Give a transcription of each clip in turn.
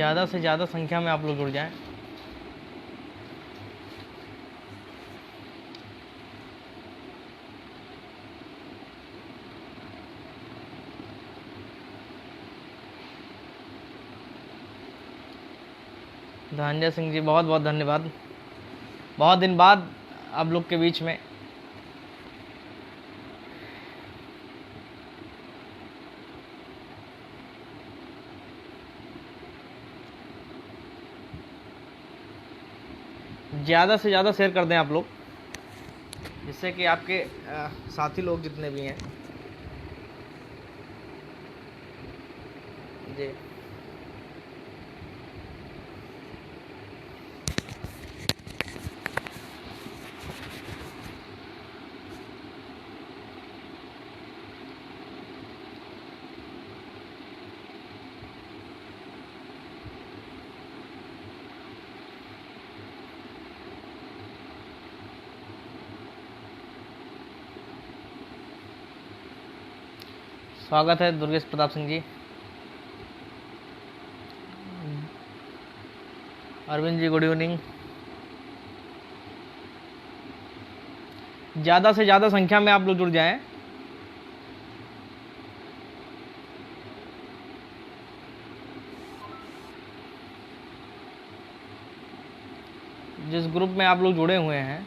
ज़्यादा से ज़्यादा संख्या में आप लोग जुड़ जाएं। धनंजय सिंह जी बहुत बहुत धन्यवाद, बहुत दिन बाद आप लोग के बीच में। ज़्यादा से ज़्यादा शेयर कर दें आप लोग, जिससे कि आपके साथी लोग जितने भी हैं जी। स्वागत है दुर्गेश प्रताप सिंह जी। Arvind ji good evening. ज़्यादा से ज़्यादा संख्या में आप लोग जुड़ जाएं। जिस ग्रुप में आप लोग जुड़े हुए हैं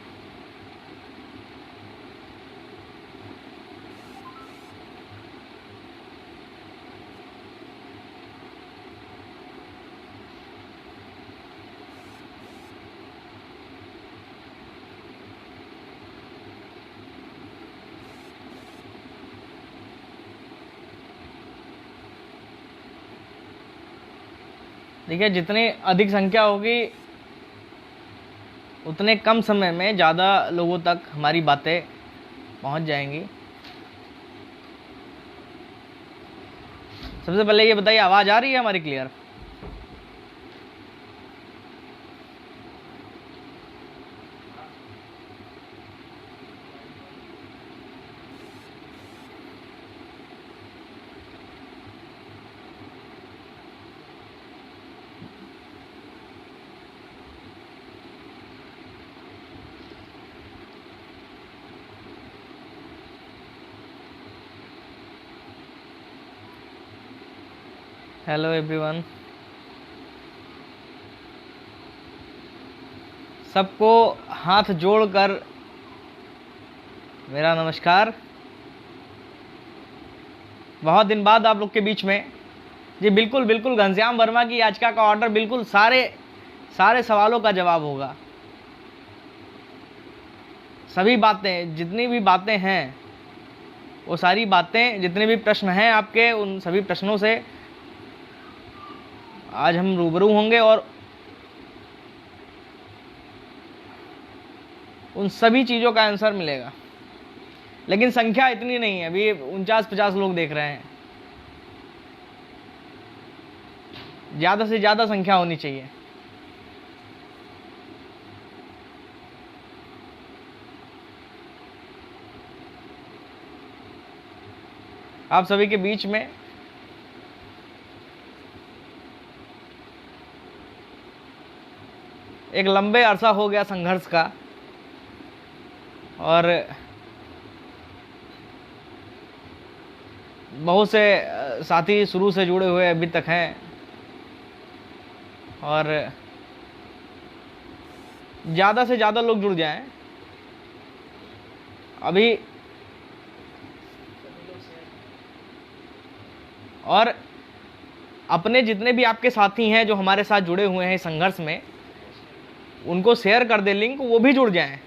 देखिए, जितनी अधिक संख्या होगी उतने कम समय में ज़्यादा लोगों तक हमारी बातें पहुंच जाएंगी। सबसे पहले ये बताइए, आवाज़ आ रही है हमारी क्लियर? हेलो एवरीवन, सबको हाथ जोड़कर मेरा नमस्कार। बहुत दिन बाद आप लोग के बीच में जी। बिल्कुल बिल्कुल घनश्याम वर्मा की याचिका का ऑर्डर, बिल्कुल सारे सवालों का जवाब होगा। सभी बातें, जितनी भी बातें हैं वो सारी बातें, जितने भी प्रश्न हैं आपके, उन सभी प्रश्नों से आज हम रूबरू होंगे और उन सभी चीज़ों का आंसर मिलेगा। लेकिन संख्या इतनी नहीं है, अभी 49-50 लोग देख रहे हैं। ज़्यादा से ज़्यादा संख्या होनी चाहिए। आप सभी के बीच में एक लंबे अरसा हो गया संघर्ष का, और बहुत से साथी शुरू से जुड़े हुए अभी तक हैं, और ज़्यादा से ज़्यादा लोग जुड़ जाएं। अभी और अपने जितने भी आपके साथी हैं जो हमारे साथ जुड़े हुए हैं संघर्ष में, उनको शेयर कर दे लिंक, वो भी जुड़ जाएं।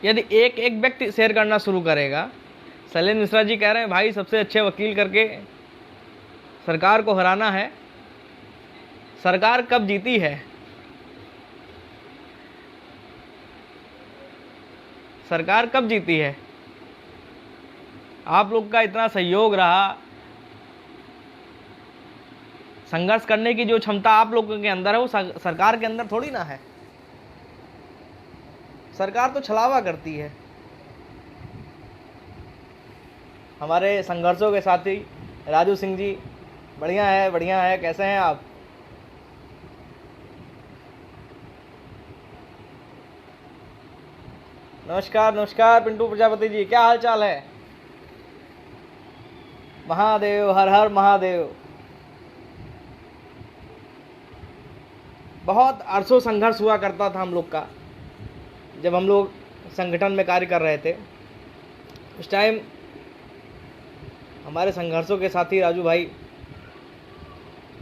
यदि एक एक व्यक्ति शेयर करना शुरू करेगा, शैलेंद्र मिश्रा जी कह रहे हैं भाई सबसे अच्छे वकील करके सरकार को हराना है। सरकार कब जीती है? सरकार कब जीती है? आप लोग का इतना सहयोग रहा, संघर्ष करने की जो क्षमता आप लोगों के अंदर है वो सरकार के अंदर थोड़ी ना है। सरकार तो छलावा करती है। हमारे संघर्षों के साथी राजू सिंह जी। बढ़िया है, कैसे हैं आप? नमस्कार पिंटू प्रजापति जी, क्या हाल चाल है? महादेव, हर हर महादेव। बहुत अरसों संघर्ष हुआ करता था हम लोग का, जब हम लोग संगठन में कार्य कर रहे थे। उस टाइम हमारे संघर्षों के साथी राजू भाई,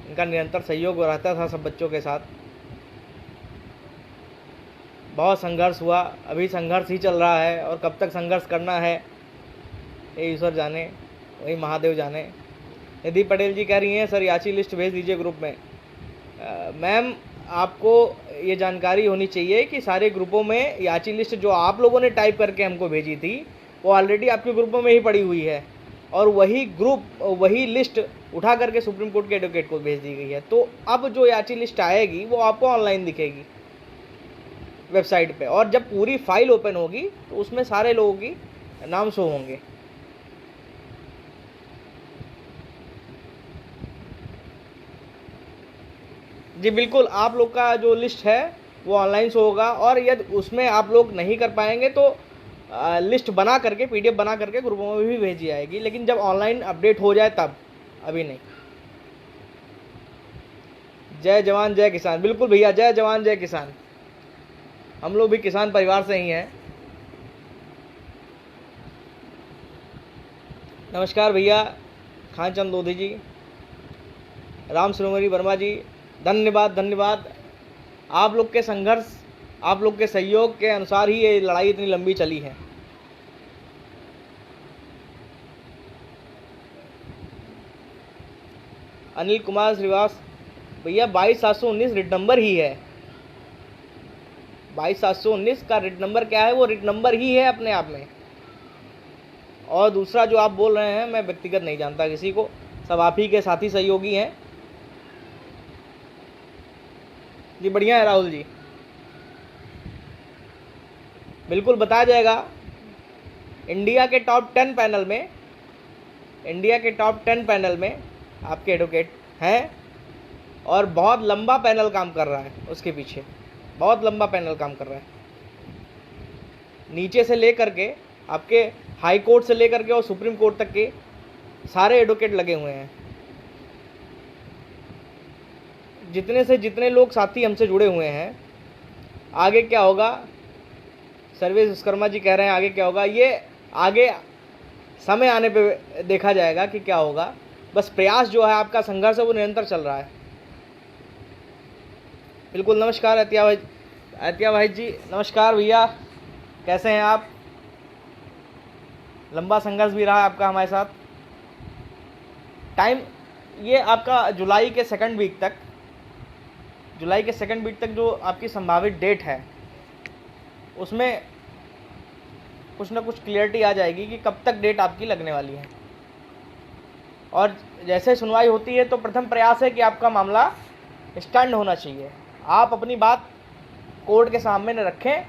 इनका निरंतर सहयोग रहता था सब बच्चों के साथ। बहुत संघर्ष हुआ, अभी संघर्ष ही चल रहा है, और कब तक संघर्ष करना है ये ईश्वर जाने, वही महादेव जाने। निधि पटेल जी कह रही हैं सर याची लिस्ट भेज दीजिए ग्रुप में। मैम, आपको ये जानकारी होनी चाहिए कि सारे ग्रुपों में याची लिस्ट जो आप लोगों ने टाइप करके हमको भेजी थी वो ऑलरेडी आपके ग्रुपों में ही पड़ी हुई है, और वही लिस्ट उठा करके सुप्रीम कोर्ट के एडवोकेट को भेज दी गई है। तो अब जो याची लिस्ट आएगी वो आपको ऑनलाइन दिखेगी वेबसाइट पे, और जब पूरी फाइल ओपन होगी तो उसमें सारे लोगों की नाम शो होंगे। जी बिल्कुल, आप लोग का जो लिस्ट है वो ऑनलाइन शो होगा, और यदि उसमें आप लोग नहीं कर पाएंगे तो लिस्ट बना करके PDF बना करके ग्रुपों में भी भेजी जाएगी, लेकिन जब ऑनलाइन अपडेट हो जाए तब, अभी नहीं। जय जवान जय किसान, बिल्कुल भैया, जय जवान जय किसान। हम लोग भी किसान परिवार से ही हैं। नमस्कार भैया खानचंद लोधी जी, राम श्रीमरी वर्मा जी, धन्यवाद। आप लोग के संघर्ष, आप लोग के सहयोग के अनुसार ही ये लड़ाई इतनी लंबी चली है। अनिल कुमार श्रीवास भैया, 22719 रिट नंबर ही है। 22719 का रिट नंबर क्या है? वो रिट नंबर ही है अपने आप में। और दूसरा जो आप बोल रहे हैं, मैं व्यक्तिगत नहीं जानता किसी को, सब आप ही के साथी सहयोगी हैं। जी बढ़िया है राहुल जी, बिल्कुल बताया जाएगा। इंडिया के टॉप 10 पैनल में आपके एडवोकेट हैं, और बहुत लंबा पैनल काम कर रहा है उसके पीछे, बहुत लंबा पैनल काम कर रहा है। नीचे से लेकर के आपके हाई कोर्ट से लेकर के और सुप्रीम कोर्ट तक के सारे एडवोकेट लगे हुए हैं। जितने से जितने लोग साथी हमसे जुड़े हुए हैं, आगे क्या होगा? सर्वेश विश्वकर्मा जी कह रहे हैं आगे क्या होगा? ये आगे समय आने पे देखा जाएगा कि क्या होगा। बस प्रयास जो है, आपका संघर्ष है, वो निरंतर चल रहा है। बिल्कुल, नमस्कार अतिया भाई जी, नमस्कार भैया, कैसे हैं आप? लंबा संघर्ष भी रहा है आपका हमारे साथ। टाइम ये आपका जुलाई के सेकंड वीक तक जो आपकी संभावित डेट है, उसमें कुछ ना कुछ क्लियरिटी आ जाएगी कि कब तक डेट आपकी लगने वाली है। और जैसे सुनवाई होती है तो प्रथम प्रयास है कि आपका मामला स्टैंड होना चाहिए। आप अपनी बात कोर्ट के सामने रखें,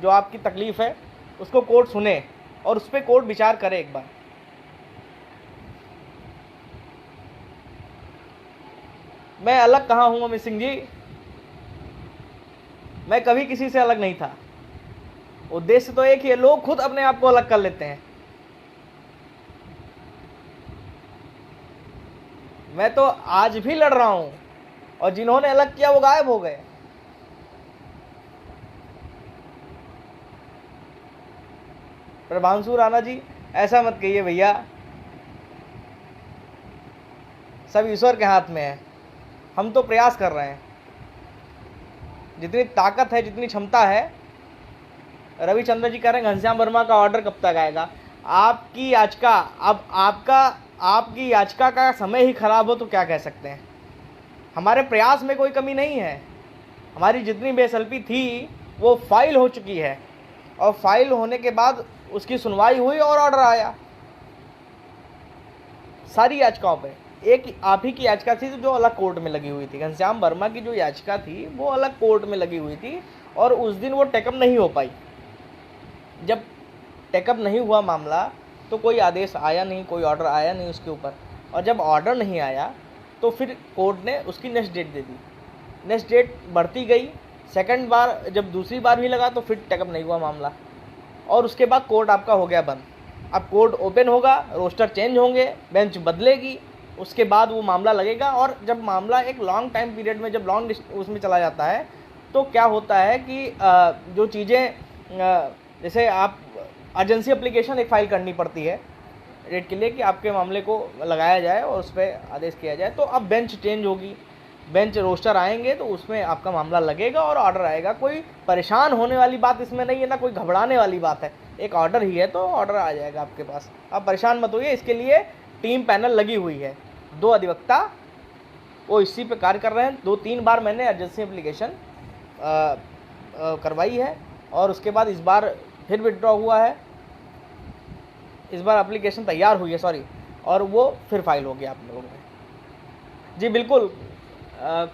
जो आपकी तकलीफ़ है उसको कोर्ट सुने और उस पर कोर्ट विचार करे एक बार। मैं अलग कहाँ हूँ अमित सिंह जी? मैं कभी किसी से अलग नहीं था। उद्देश्य तो एक ही है, लोग खुद अपने आप को अलग कर लेते हैं। मैं तो आज भी लड़ रहा हूं, और जिन्होंने अलग किया वो गायब हो गए। प्रभांशु राणा जी, ऐसा मत कहिए भैया, सब ईश्वर के हाथ में है। हम तो प्रयास कर रहे हैं, जितनी ताकत है, जितनी क्षमता है। रविचंद्र जी कह रहे हैं घनश्याम वर्मा का ऑर्डर कब तक आएगा? आपकी याचिका, अब आपकी याचिका का समय ही खराब हो तो क्या कह सकते हैं। हमारे प्रयास में कोई कमी नहीं है। हमारी जितनी बेसल्पी थी वो फाइल हो चुकी है, और फाइल होने के बाद उसकी सुनवाई हुई और ऑर्डर आया सारी याचिकाओं पे। एक आप ही की याचिका थी जो अलग कोर्ट में लगी हुई थी। घनश्याम वर्मा की जो याचिका थी वो अलग कोर्ट में लगी हुई थी, और उस दिन वो टेकअप नहीं हो पाई। जब टेकअप नहीं हुआ मामला, तो कोई आदेश आया नहीं, कोई ऑर्डर आया नहीं उसके ऊपर। और जब ऑर्डर नहीं आया तो फिर कोर्ट ने उसकी नेक्स्ट डेट दे दी। नेक्स्ट डेट बढ़ती गई, सेकंड बार जब दूसरी बार भी लगा तो फिर टेकअप नहीं हुआ मामला, और उसके बाद कोर्ट आपका हो गया बंद। अब कोर्ट ओपन होगा, रोस्टर चेंज होंगे, बेंच बदलेगी, उसके बाद वो मामला लगेगा। और जब मामला एक लॉन्ग टाइम पीरियड में जब लॉन्ग उसमें चला जाता है तो क्या होता है कि जो चीज़ें जैसे आप अर्जेंसी एप्लीकेशन एक फ़ाइल करनी पड़ती है डेट के लिए कि आपके मामले को लगाया जाए और उस पर आदेश किया जाए, तो अब बेंच चेंज होगी, बेंच रोस्टर आएंगे तो उसमें आपका मामला लगेगा और ऑर्डर आएगा। कोई परेशान होने वाली बात इसमें नहीं है, ना कोई घबराने वाली बात है। एक ऑर्डर ही है तो ऑर्डर आ जाएगा आपके पास, आप परेशान मत होइए। इसके लिए टीम पैनल लगी हुई है, 2 अधिवक्ता वो इसी पे कार्य कर रहे हैं। 2-3 बार मैंने अर्जेंसी एप्लीकेशन करवाई है और उसके बाद इस बार फिर विड्रॉ हुआ है, इस बार एप्लीकेशन तैयार हुई है सॉरी, और वो फिर फाइल हो गया आप लोगों में। जी बिल्कुल,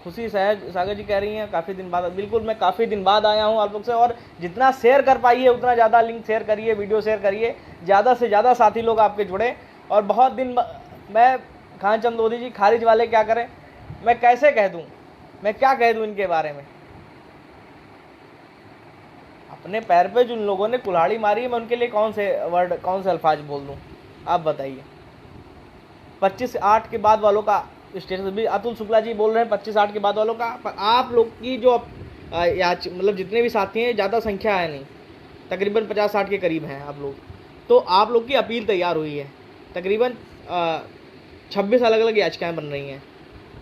खुशी सागर जी कह रही हैं काफ़ी दिन बाद। बिल्कुल, मैं काफ़ी दिन बाद आया हूँ आप लोग से, और जितना शेयर कर पाइए उतना ज़्यादा लिंक शेयर करिए, वीडियो शेयर करिए, ज़्यादा से ज़्यादा साथी लोग आपके जुड़े। और बहुत दिन मैं खान चंद लोधी जी खारिज वाले क्या करें, मैं कैसे कह दूँ, मैं क्या कह दूँ इनके बारे में। अपने पैर पे जिन लोगों ने कुल्हाड़ी मारी है, मैं उनके लिए कौन से वर्ड, कौन से अल्फाज बोल दूँ, आप बताइए। 25/8 के बाद वालों का स्टेटस भी अतुल शुक्ला जी बोल रहे हैं 25/8 के बाद वालों का। पर आप लोग की जो मतलब जितने भी साथी हैं, ज़्यादा संख्या है नहीं, तकरीबन 50-60 के करीब हैं आप लोग। तो आप लोग की अपील तैयार हुई है, तकरीबन 26 अलग अलग याचिकाएँ बन रही हैं।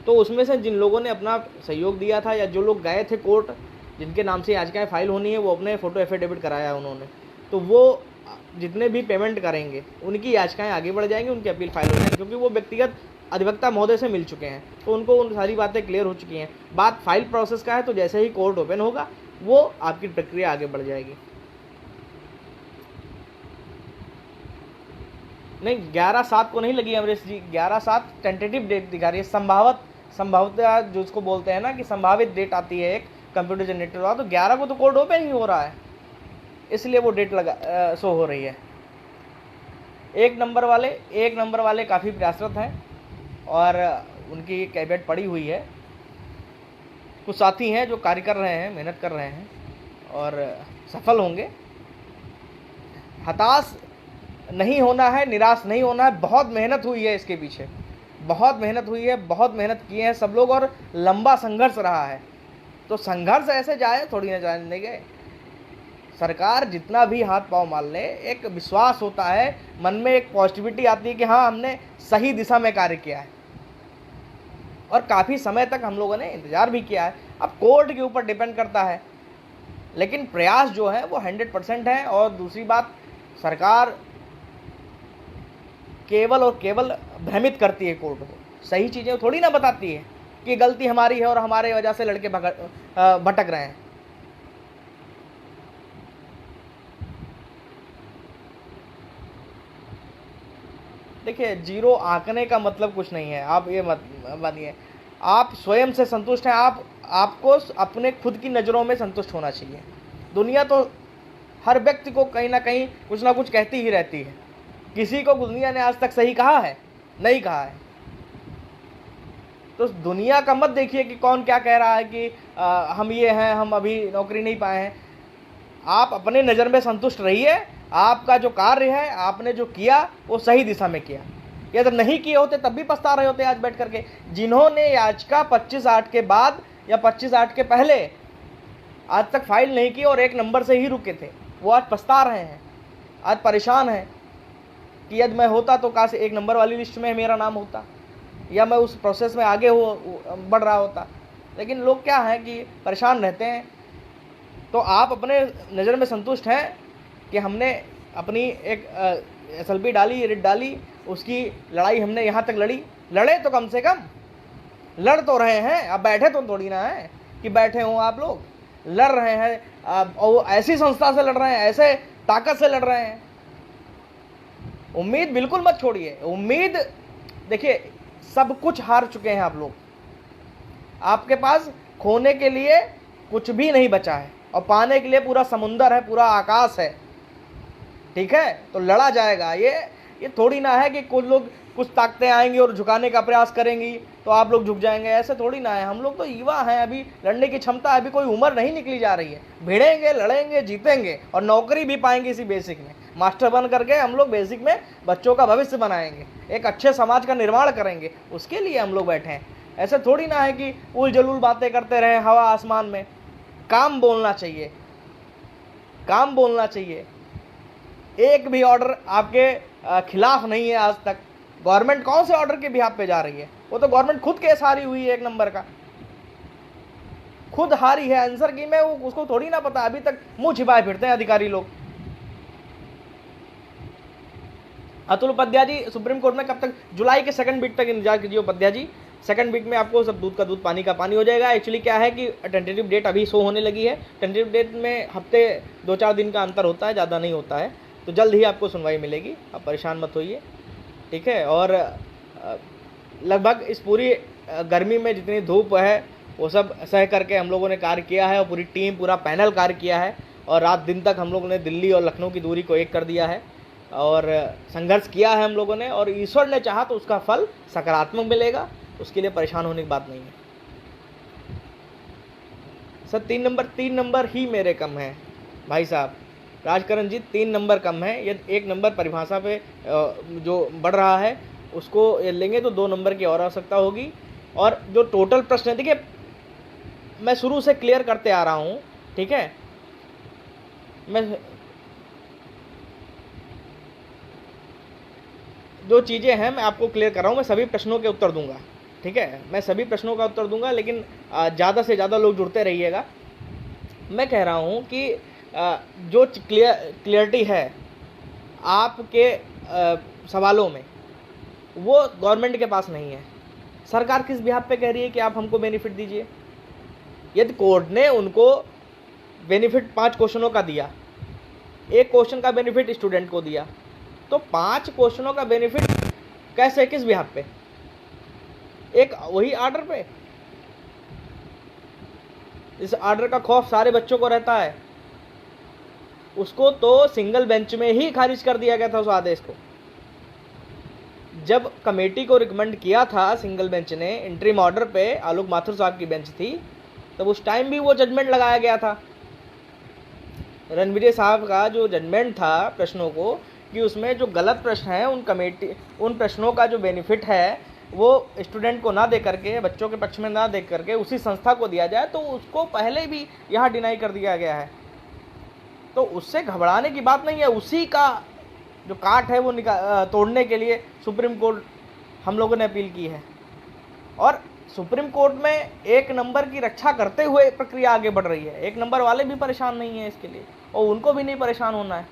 तो उसमें से जिन लोगों ने अपना सहयोग दिया था या जो लोग गए थे कोर्ट, जिनके नाम से याचिकाएँ फाइल होनी है, वो अपने फ़ोटो एफिडेविट कराया है उन्होंने, तो वो जितने भी पेमेंट करेंगे उनकी याचिकाएं आगे बढ़ जाएंगी, उनकी अपील फाइल हो जाएगी, क्योंकि वो व्यक्तिगत अधिवक्ता महोदय से मिल चुके हैं, तो उनको उन सारी बातें क्लियर हो चुकी हैं। बात फाइल प्रोसेस का है, तो जैसे ही कोर्ट ओपन होगा वो आपकी प्रक्रिया आगे बढ़ जाएगी। नहीं, 11/7 को नहीं लगी अमरीश जी, 11/7 टेंटेटिव डेट दिखा रही है, संभावतः जो उसको बोलते हैं ना कि संभावित डेट आती है एक कंप्यूटर जनरेटेड हुआ, तो 11 को तो कोर्ट ओपन ही हो रहा है, इसलिए वो डेट शो हो रही है। एक नंबर वाले काफ़ी प्रयासरत हैं और उनकी कैबिनेट पड़ी हुई है। कुछ साथी हैं जो कार्य कर रहे हैं, मेहनत कर रहे हैं और सफल होंगे। हताश नहीं होना है, निराश नहीं होना है। बहुत मेहनत हुई है इसके पीछे, बहुत मेहनत हुई है, बहुत मेहनत किए हैं सब लोग, और लंबा संघर्ष रहा है। तो संघर्ष ऐसे जाए थोड़ी ना जाने गए। सरकार जितना भी हाथ पांव मार ले, एक विश्वास होता है मन में, एक पॉजिटिविटी आती है कि हाँ हमने सही दिशा में कार्य किया है, और काफ़ी समय तक हम लोगों ने इंतज़ार भी किया है। अब कोर्ट के ऊपर डिपेंड करता है, लेकिन प्रयास जो है वो 100% है। और दूसरी बात, सरकार केवल और केवल भ्रमित करती है कोर्ट को, सही चीज़ें थोड़ी ना बताती है कि गलती हमारी है और हमारे वजह से लड़के भटक रहे हैं। देखिए, जीरो आंकने का मतलब कुछ नहीं है, आप ये मत मानिए। आप स्वयं से संतुष्ट हैं, आपको अपने खुद की नज़रों में संतुष्ट होना चाहिए। दुनिया तो हर व्यक्ति को कहीं ना कहीं कुछ ना कुछ कहती ही रहती है। किसी को दुनिया ने आज तक सही कहा है? नहीं कहा है। तो दुनिया का मत देखिए कि कौन क्या कह रहा है कि हम ये हैं, हम अभी नौकरी नहीं पाए हैं। आप अपने नज़र में संतुष्ट रहिए, आपका जो कार्य है, आपने जो किया वो सही दिशा में किया। या जब नहीं किए होते तब भी पछता रहे होते आज बैठ करके। जिन्होंने याचिका 25/8 के बाद या 25/8 के पहले आज तक फाइल नहीं की और 1 नंबर से ही रुके थे, वो आज पछता रहे हैं, आज परेशान हैं कि यदि मैं होता तो काश 1 नंबर वाली लिस्ट में मेरा नाम होता, या मैं उस प्रोसेस में आगे बढ़ रहा होता। लेकिन लोग क्या है कि परेशान रहते हैं। तो आप अपने नज़र में संतुष्ट हैं कि हमने अपनी एक SLP डाली, रिट डाली, उसकी लड़ाई हमने यहाँ तक लड़े तो कम से कम लड़ तो रहे हैं। अब बैठे तो थोड़ी ना है कि बैठे हों, आप लोग लड़ रहे हैं, और ऐसी संस्था से लड़ रहे हैं, ऐसे ताकत से लड़ रहे हैं। उम्मीद बिल्कुल मत छोड़िए। उम्मीद, देखिए सब कुछ हार चुके हैं आप लोग, आपके पास खोने के लिए कुछ भी नहीं बचा है और पाने के लिए पूरा समुंदर है, पूरा आकाश है। ठीक है, तो लड़ा जाएगा। ये ये थोड़ी ना है कि कुछ लोग कुछ ताकतें आएंगी और झुकाने का प्रयास करेंगी तो आप लोग झुक जाएंगे, ऐसे थोड़ी ना है। हम लोग तो युवा हैं, अभी लड़ने की क्षमता, अभी कोई उम्र नहीं निकली जा रही है। भिड़ेंगे, लड़ेंगे, जीतेंगे और नौकरी भी पाएंगे इसी बेसिक में। मास्टर बन करके हम लोग बेसिक में बच्चों का भविष्य बनाएंगे, एक अच्छे समाज का निर्माण करेंगे, उसके लिए हम लोग बैठे हैं। ऐसे थोड़ी ना है कि उल जलूल बातें करते रहें हवा आसमान में। काम बोलना चाहिए, काम बोलना चाहिए। एक भी ऑर्डर आपके खिलाफ नहीं है आज तक। गवर्नमेंट कौन से ऑर्डर के बिहाफ पे जा रही है? वो तो गवर्नमेंट खुद केस हारी हुई है, एक नंबर का खुद हारी है। आंसर की में वो उसको थोड़ी ना पता, अभी तक मुंह छिपाए फिरते हैं अधिकारी लोग। अतुल उपाध्याय जी सुप्रीम कोर्ट में कब तक? जुलाई के सेकंड वीक तक इंतजार कीजिए उपाध्याय जी। सेकंड वीक में आपको सब दूध का दूध पानी का पानी हो जाएगा। एक्चुअली क्या है कि टेंटेटिव डेट अभी शो होने लगी है। टेंटेटिव डेट में हफ्ते 2-4 दिन का अंतर होता है, ज़्यादा नहीं होता है। तो जल्द ही आपको सुनवाई मिलेगी, आप परेशान मत होइए, ठीक है। और लगभग इस पूरी गर्मी में जितनी धूप है वो सब सह करके हम लोगों ने कार्य किया है और पूरी टीम, पूरा पैनल कार्य किया है। और रात दिन तक हम लोगों ने दिल्ली और लखनऊ की दूरी को एक कर दिया है और संघर्ष किया है हम लोगों ने। और ईश्वर ने चाहा तो उसका फल सकारात्मक मिलेगा, उसके लिए परेशान होने की बात नहीं है। सर 3 नंबर ही मेरे कम है भाई साहब। राजकरण जी 3 नंबर कम है। यदि 1 नंबर परिभाषा पे जो बढ़ रहा है उसको लेंगे तो 2 नंबर की और आवश्यकता होगी। और जो टोटल प्रश्न है, देखिए मैं शुरू से क्लियर करते आ रहा हूँ, ठीक है। मैं जो चीज़ें हैं मैं आपको क्लियर कर रहा हूँ। मैं सभी प्रश्नों के उत्तर दूंगा, ठीक है। मैं सभी प्रश्नों का उत्तर दूंगा, लेकिन ज़्यादा से ज़्यादा लोग जुड़ते रहिएगा। मैं कह रहा हूँ कि जो क्लियरिटी है आपके सवालों में वो गवर्नमेंट के पास नहीं है। सरकार किस बिहाफ पे कह रही है कि आप हमको बेनिफिट दीजिए? यदि कोर्ट ने उनको बेनिफिट 5 क्वेश्चनों का दिया, 1 क्वेश्चन का बेनिफिट स्टूडेंट को दिया, तो 5 क्वेश्चनों का बेनिफिट कैसे, किस बिहाफ पे? एक वही आर्डर पे? इस आर्डर का खौफ सारे बच्चों को रहता है। उसको तो सिंगल बेंच में ही खारिज कर दिया गया था, उस आदेश को। जब कमेटी को रिकमेंड किया था सिंगल बेंच ने इंटरिम ऑर्डर पे, आलोक माथुर साहब की बेंच थी, तब उस टाइम भी वो जजमेंट लगाया गया था। रणवीर साहब का जो जजमेंट था प्रश्नों को, कि उसमें जो गलत प्रश्न है उन प्रश्नों का जो बेनिफिट है वो स्टूडेंट को ना दे करके, बच्चों के पक्ष में ना दे करके उसी संस्था को दिया जाए, तो उसको पहले भी यहाँ डिनाई कर दिया गया है। तो उससे घबराने की बात नहीं है। उसी का जो काट है वो तोड़ने के लिए सुप्रीम कोर्ट हम लोगों ने अपील की है। और सुप्रीम कोर्ट में 1 नंबर की रक्षा करते हुए प्रक्रिया आगे बढ़ रही है। 1 नंबर वाले भी परेशान नहीं है इसके लिए, और उनको भी नहीं परेशान होना है,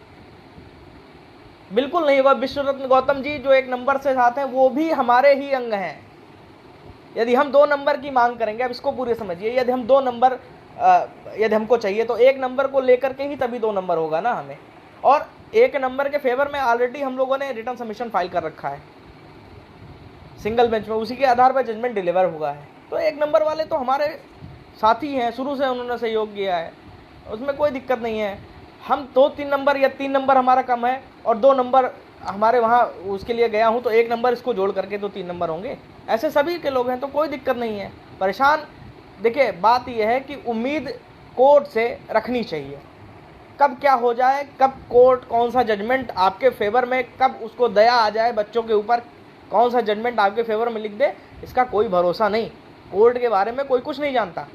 बिल्कुल नहीं होगा। विश्व रत्न गौतम जी जो 1 नंबर से साथ हैं वो भी हमारे ही अंग हैं। यदि हम 2 नंबर की मांग करेंगे, अब इसको पूरे समझिए, यदि हम 2 नंबर यदि हमको चाहिए तो 1 नंबर को लेकर के ही तभी 2 नंबर होगा ना हमें। और 1 नंबर के फेवर में ऑलरेडी हम लोगों ने रिटर्न सबमिशन फाइल कर रखा है सिंगल बेंच में, उसी के आधार पर जजमेंट डिलीवर हुआ है। तो 1 नंबर वाले तो हमारे साथी हैं, शुरू से उन्होंने सहयोग किया है, उसमें कोई दिक्कत नहीं है। हम 2-3 नंबर या 3 नंबर हमारा कम है और 2 नंबर हमारे वहाँ उसके लिए गया हूँ, तो 1 नंबर इसको जोड़ करके तो 3 नंबर होंगे। ऐसे सभी के लोग हैं, तो कोई दिक्कत नहीं है। परेशान देखिए बात यह है कि उम्मीद कोर्ट से रखनी चाहिए। कब क्या हो जाए, कब कोर्ट कौन सा जजमेंट आपके फेवर में, कब उसको दया आ जाए बच्चों के ऊपर, कौन सा जजमेंट आपके फेवर में लिख दे, इसका कोई भरोसा नहीं। कोर्ट के बारे में कोई कुछ नहीं जानता।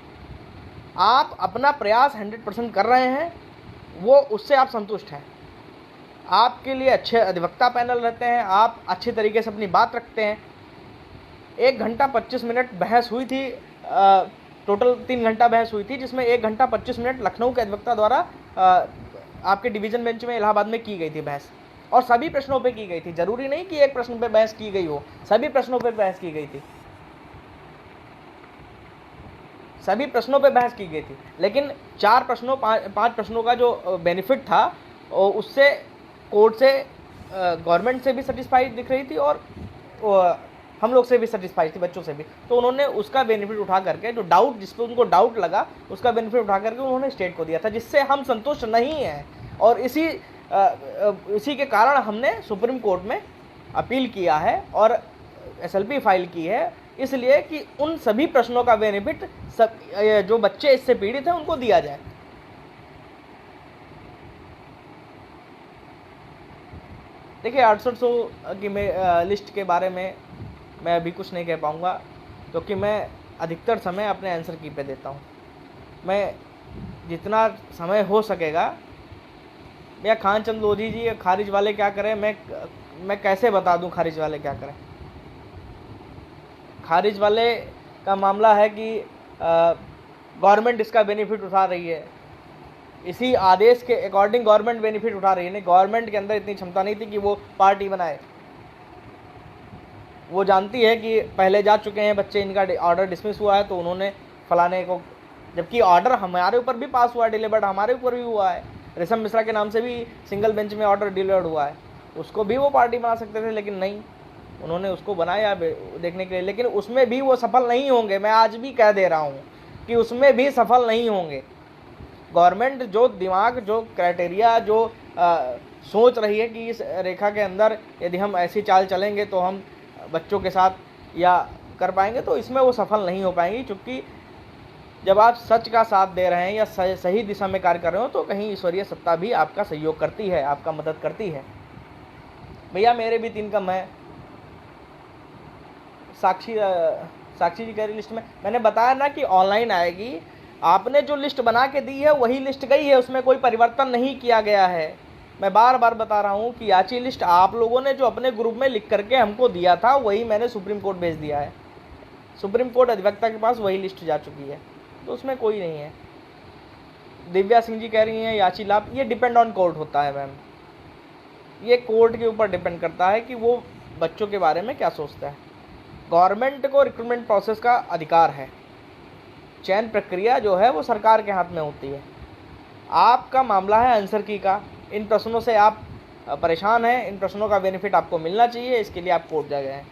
आप अपना प्रयास 100% कर रहे हैं, वो उससे आप संतुष्ट हैं। आपके लिए अच्छे अधिवक्ता पैनल रहते हैं, आप अच्छे तरीके से अपनी बात रखते हैं। 1 घंटा 25 मिनट बहस हुई थी, टोटल 3 घंटा बहस हुई थी, जिसमें 1 घंटा 25 मिनट लखनऊ के अधिवक्ता द्वारा आपके डिवीज़न बेंच में इलाहाबाद में की गई थी बहस, और सभी प्रश्नों पे की गई थी। जरूरी नहीं कि एक प्रश्न पे बहस की गई हो, सभी प्रश्नों पे बहस की गई थी, सभी प्रश्नों पे बहस की गई थी। लेकिन 5 प्रश्नों का जो बेनिफिट था उससे कोर्ट से, गवर्नमेंट से भी सेटिस्फाइड दिख रही थी और हम लोग से भी सेटिस्फाइड थी, बच्चों से भी। तो उन्होंने उसका बेनिफिट उठा करके, जो डाउट, जिस पर उनको डाउट लगा, उसका बेनिफिट उठा करके उन्होंने स्टेट को दिया था, जिससे हम संतुष्ट नहीं हैं। और इसी के कारण हमने सुप्रीम कोर्ट में अपील किया है और SLP फाइल की है, इसलिए कि उन सभी प्रश्नों का बेनिफिट जो बच्चे इससे पीड़ित हैं उनको दिया जाए। देखिए 6800 की लिस्ट के बारे में मैं अभी कुछ नहीं कह पाऊँगा, क्योंकि मैं अधिकतर समय अपने आंसर की पे देता हूँ। मैं जितना समय हो सकेगा, भैया खानचंद लोधी जी खारिज वाले क्या करें, मैं कैसे बता दूं खारिज वाले क्या करें। खारिज वाले का मामला है कि गवर्नमेंट इसका बेनिफिट उठा रही है, इसी आदेश के अकॉर्डिंग गवर्नमेंट बेनिफिट उठा रही है। नहीं, गवर्नमेंट के अंदर इतनी क्षमता नहीं थी कि वो पार्टी बनाए। वो जानती है कि पहले जा चुके हैं बच्चे, इनका ऑर्डर डिसमिस हुआ है, तो उन्होंने फलाने को, जबकि ऑर्डर हमारे ऊपर भी पास हुआ है, डिलीवर्ड हमारे ऊपर भी हुआ है, रेशम मिश्रा के नाम से भी सिंगल बेंच में ऑर्डर डिलीवर्ड हुआ है, उसको भी वो पार्टी बना सकते थे, लेकिन नहीं, उन्होंने उसको बनाया देखने के लिए। लेकिन उसमें भी वो सफल नहीं होंगे, मैं आज भी कह दे रहा हूँ कि उसमें भी सफल नहीं होंगे। गवर्नमेंट जो दिमाग, जो क्राइटेरिया, जो सोच रही है कि इस रेखा के अंदर यदि हम ऐसी चाल चलेंगे तो हम बच्चों के साथ या कर पाएंगे, तो इसमें वो सफल नहीं हो पाएंगी। क्योंकि जब आप सच का साथ दे रहे हैं या सही दिशा में कार्य कर रहे हो, तो कहीं ईश्वरीय सत्ता भी आपका सहयोग करती है, आपका मदद करती है। भैया मेरे भी 3 कम है। साक्षी जी कह रही लिस्ट में, मैंने बताया ना कि ऑनलाइन आएगी, आपने जो लिस्ट बना के दी है वही लिस्ट गई है, उसमें कोई परिवर्तन नहीं किया गया है। मैं बार बार बता रहा हूँ कि याची लिस्ट आप लोगों ने जो अपने ग्रुप में लिख करके हमको दिया था, वही मैंने सुप्रीम कोर्ट भेज दिया है। सुप्रीम कोर्ट अधिवक्ता के पास वही लिस्ट जा चुकी है, तो उसमें कोई नहीं है। दिव्या सिंह जी कह रही हैं याची लाभ, ये डिपेंड ऑन कोर्ट होता है मैम, ये कोर्ट के ऊपर डिपेंड करता है कि वो बच्चों के बारे में क्या सोचता है। गवर्नमेंट को रिक्रूटमेंट प्रोसेस का अधिकार है, चयन प्रक्रिया जो है वो सरकार के हाथ में होती है। आपका मामला है आंसर की का, इन प्रश्नों से आप परेशान हैं, इन प्रश्नों का बेनिफिट आपको मिलना चाहिए, इसके लिए आप कोर्ट जा गए हैं।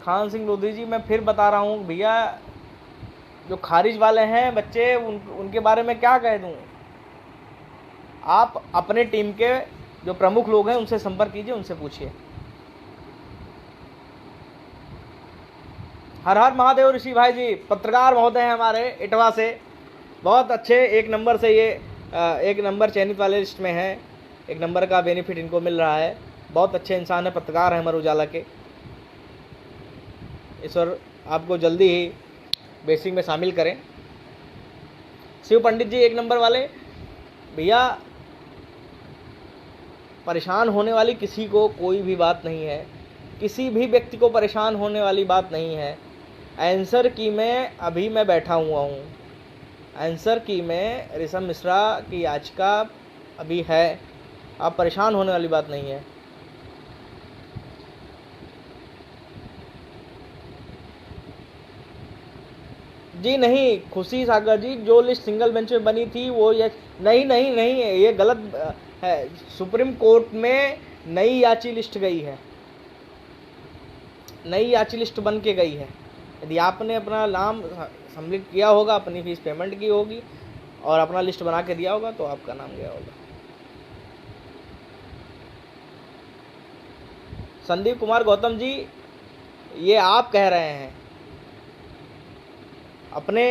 खान सिंह लोधी जी, मैं फिर बता रहा हूँ भैया, जो खारिज वाले हैं बच्चे, उनके बारे में क्या कह दूँ। आप अपने टीम के जो प्रमुख लोग हैं उनसे संपर्क कीजिए, उनसे पूछिए। हर हर महादेव ऋषि भाई जी, पत्रकार महोदय हैं हमारे इटवा से, बहुत अच्छे, 1 नंबर से ये 1 नंबर चयनित वाले लिस्ट में है, 1 नंबर का बेनिफिट इनको मिल रहा है। बहुत अच्छे इंसान है, पत्रकार हैं अमर उजाला के। ईश्वर आपको जल्दी ही बेसिक में शामिल करें। शिव पंडित जी 1 नंबर वाले, भैया परेशान होने वाली किसी को कोई भी बात नहीं है, किसी भी व्यक्ति को परेशान होने वाली बात नहीं है। आंसर की में अभी मैं बैठा हुआ हूँ, आंसर की में रेशम मिश्रा की याचिका अभी है, आप परेशान होने वाली बात नहीं है। जी नहीं खुशी सागर जी, जो लिस्ट सिंगल बेंच में बनी थी वो ये नहीं नहीं नहीं है, ये गलत है। सुप्रीम कोर्ट में नई याची लिस्ट गई है, नई याची लिस्ट बन के गई है। यदि आपने अपना नाम सम्मिलित किया होगा, अपनी फीस पेमेंट की होगी और अपना लिस्ट बना के दिया होगा, तो आपका नाम गया होगा। संदीप कुमार गौतम जी, ये आप कह रहे हैं, अपने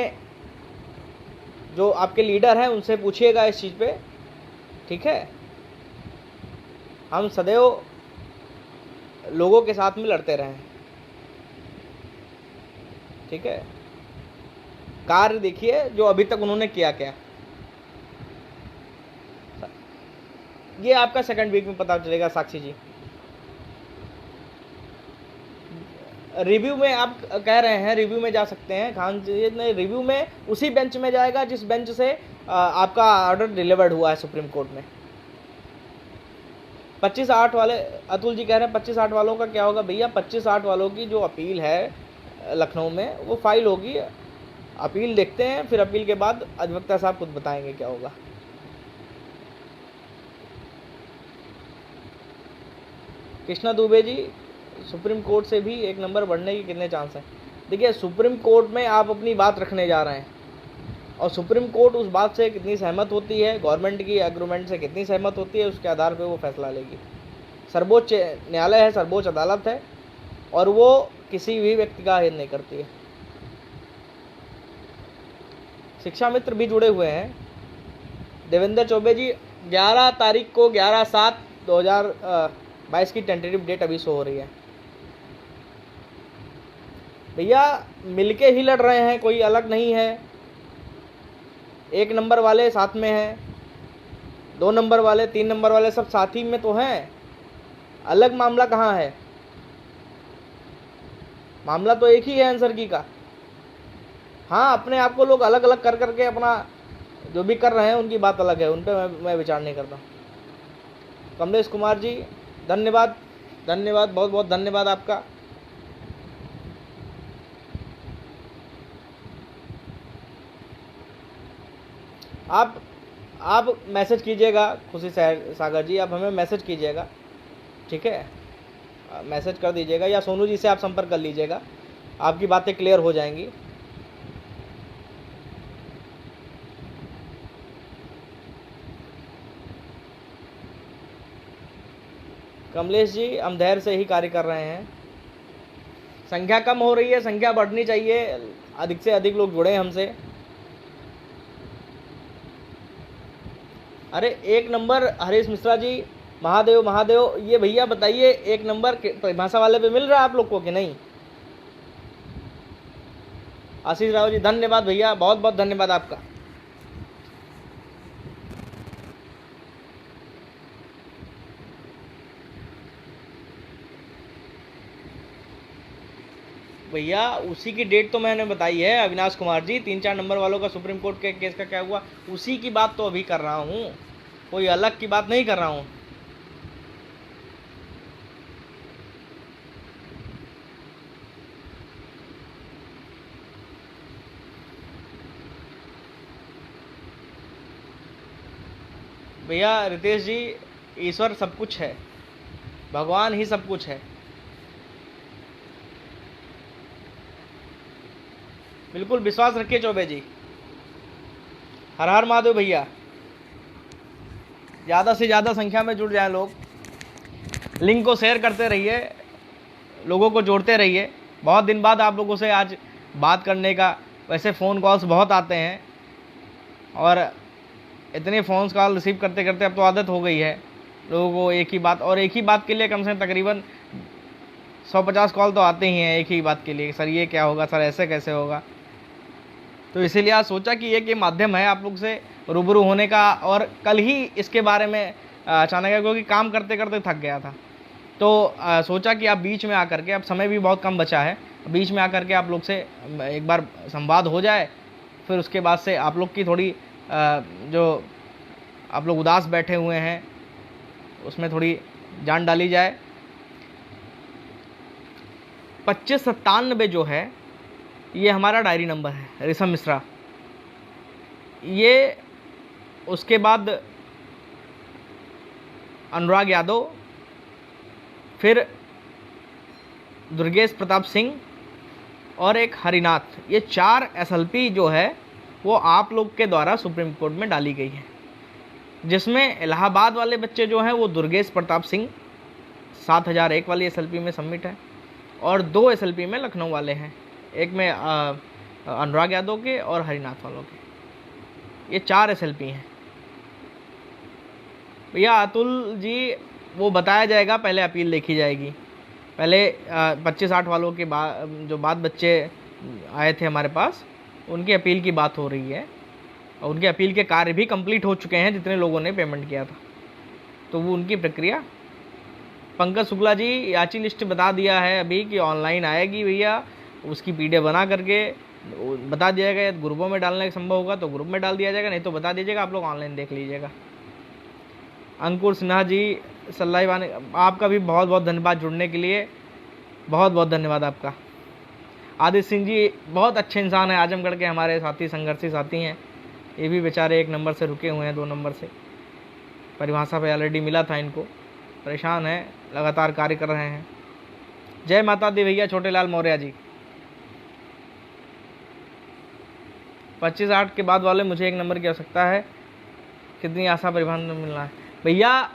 जो आपके लीडर हैं उनसे पूछिएगा इस चीज़ पे, ठीक है। हम सदैव लोगों के साथ में लड़ते रहे, ठीक है। कार्य देखिए जो अभी तक उन्होंने किया क्या, ये आपका 2nd वीक में पता चलेगा। साक्षी जी, रिव्यू में आप कह रहे हैं, रिव्यू में जा सकते हैं। खान जी ने रिव्यू में उसी बेंच में जाएगा जिस बेंच से आपका ऑर्डर डिलीवर्ड हुआ है सुप्रीम कोर्ट में। 25/8 वाले अतुल जी कह रहे हैं 25/8 वालों का क्या होगा। भैया 25/8 वालों की जो अपील है लखनऊ में, वो फाइल होगी, अपील देखते हैं, फिर अपील के बाद अधिवक्ता साहब खुद बताएंगे क्या होगा। कृष्णा दुबे जी, सुप्रीम कोर्ट से भी 1 नंबर बढ़ने के कितने चांस हैं। देखिए सुप्रीम कोर्ट में आप अपनी बात रखने जा रहे हैं और सुप्रीम कोर्ट उस बात से कितनी सहमत होती है, गवर्नमेंट की एग्रीमेंट से कितनी सहमत होती है, उसके आधार पे वो फैसला लेगी। सर्वोच्च न्यायालय है, सर्वोच्च अदालत है, और वो किसी भी व्यक्ति का हित नहीं करती है। शिक्षा मित्र भी जुड़े हुए हैं। देवेंद्र चौबे जी 11 तारीख को 11/7/2022 की टेंटेटिव डेट अभी शो हो रही है। भैया मिलके ही लड़ रहे हैं, कोई अलग नहीं है। 1 नंबर वाले साथ में हैं, 2 नंबर वाले, 3 नंबर वाले सब साथी में तो हैं। अलग मामला कहाँ है? मामला तो एक ही है आंसर की का। हाँ, अपने आप को लोग अलग अलग कर करके अपना जो भी कर रहे हैं उनकी बात अलग है, उन पर मैं विचार नहीं करता। कमलेश कुमार जी धन्यवाद, धन्यवाद, बहुत बहुत धन्यवाद आपका। आप मैसेज कीजिएगा खुशी सागर जी, आप हमें मैसेज कीजिएगा, ठीक है? मैसेज कर दीजिएगा या सोनू जी से आप संपर्क कर लीजिएगा, आपकी बातें क्लियर हो जाएंगी। कमलेश जी हम धैर्य से ही कार्य कर रहे हैं। संख्या कम हो रही है, संख्या बढ़नी चाहिए, अधिक से अधिक लोग जुड़े हमसे। अरे 1 नंबर हरीश मिश्रा जी, महादेव महादेव, ये भैया बताइए 1 नंबर परिभाषा वाले पे मिल रहा है आप लोग को कि नहीं? आशीष राव जी धन्यवाद भैया, बहुत बहुत धन्यवाद आपका। भैया उसी की डेट तो मैंने बताई है अविनाश कुमार जी। 3-4 नंबर वालों का सुप्रीम कोर्ट के केस का क्या हुआ, उसी की बात तो अभी कर रहा हूँ, कोई अलग की बात नहीं कर रहा हूँ। भैया रितेश जी, ईश्वर सब कुछ है, भगवान ही सब कुछ है। बिल्कुल विश्वास रखिए चौबे जी। हर हर महादेव भैया, ज़्यादा से ज़्यादा संख्या में जुड़ जाएं लोग, लिंक को शेयर करते रहिए, लोगों को जोड़ते रहिए। बहुत दिन बाद आप लोगों से आज बात करने का, वैसे फ़ोन कॉल्स बहुत आते हैं और इतने फ़ोन कॉल रिसीव करते करते अब तो आदत हो गई है लोगों को एक ही बात, और एक ही बात के लिए कम से कम तकरीबन 150 कॉल तो आते ही हैं एक ही बात के लिए। सर ये क्या होगा, सर ऐसे कैसे होगा? तो इसीलिए आज सोचा कि एक ये माध्यम है आप लोग से रूबरू होने का, और कल ही इसके बारे में अचानक, क्योंकि काम करते करते थक गया था, तो सोचा कि आप बीच में आकर के, अब समय भी बहुत कम बचा है, बीच में आकर के आप लोग से एक बार संवाद हो जाए, फिर उसके बाद से आप लोग की थोड़ी जो आप लोग उदास बैठे हुए हैं उसमें थोड़ी जान डाली जाए। 2597 जो है ये हमारा डायरी नंबर है, ऋषभ मिश्रा। ये उसके बाद अनुराग यादव, फिर दुर्गेश प्रताप सिंह और एक हरिनाथ, ये 4 एसएलपी जो है वो आप लोग के द्वारा सुप्रीम कोर्ट में डाली गई है, जिसमें इलाहाबाद वाले बच्चे जो हैं वो दुर्गेश प्रताप सिंह 7001 वाली एसएलपी में सबमिट है, और 2 एसएलपी में लखनऊ वाले हैं, एक में अनुराग यादव के और हरिनाथ वालों के। ये 4 एसएलपी हैं भैया। अतुल जी वो बताया जाएगा, पहले अपील देखी जाएगी, पहले 25-8 वालों के बाद जो बच्चे आए थे हमारे पास, उनकी अपील की बात हो रही है, और उनके अपील के कार्य भी कंप्लीट हो चुके हैं जितने लोगों ने पेमेंट किया था, तो वो उनकी प्रक्रिया। पंकज शुक्ला जी याची लिस्ट बता दिया है अभी कि ऑनलाइन आएगी भैया, उसकी पीडीएफ बना करके बता दिया जाएगा। ग्रुपों में डालने का संभव होगा तो ग्रुप में डाल दिया जाएगा, नहीं तो बता दीजिएगा, आप लोग ऑनलाइन देख लीजिएगा। अंकुर सिन्हा जी सल्लाईवान, आपका भी बहुत बहुत धन्यवाद जुड़ने के लिए, बहुत बहुत धन्यवाद आपका। आदित्य सिंह जी बहुत अच्छे इंसान हैं, आजमगढ़ के हमारे साथी, संघर्षी साथी हैं, ये भी बेचारे 1 नंबर से रुके हुए हैं, 2 नंबर से परिभाषा पे ऑलरेडी मिला था इनको, परेशान हैं, लगातार कार्य कर रहे हैं। जय माता दी भैया छोटेलाल मौर्य जी। 25-8 के बाद वाले मुझे 1 नंबर की आवश्यकता है, कितनी आशा परिवहन में मिलना है भैया?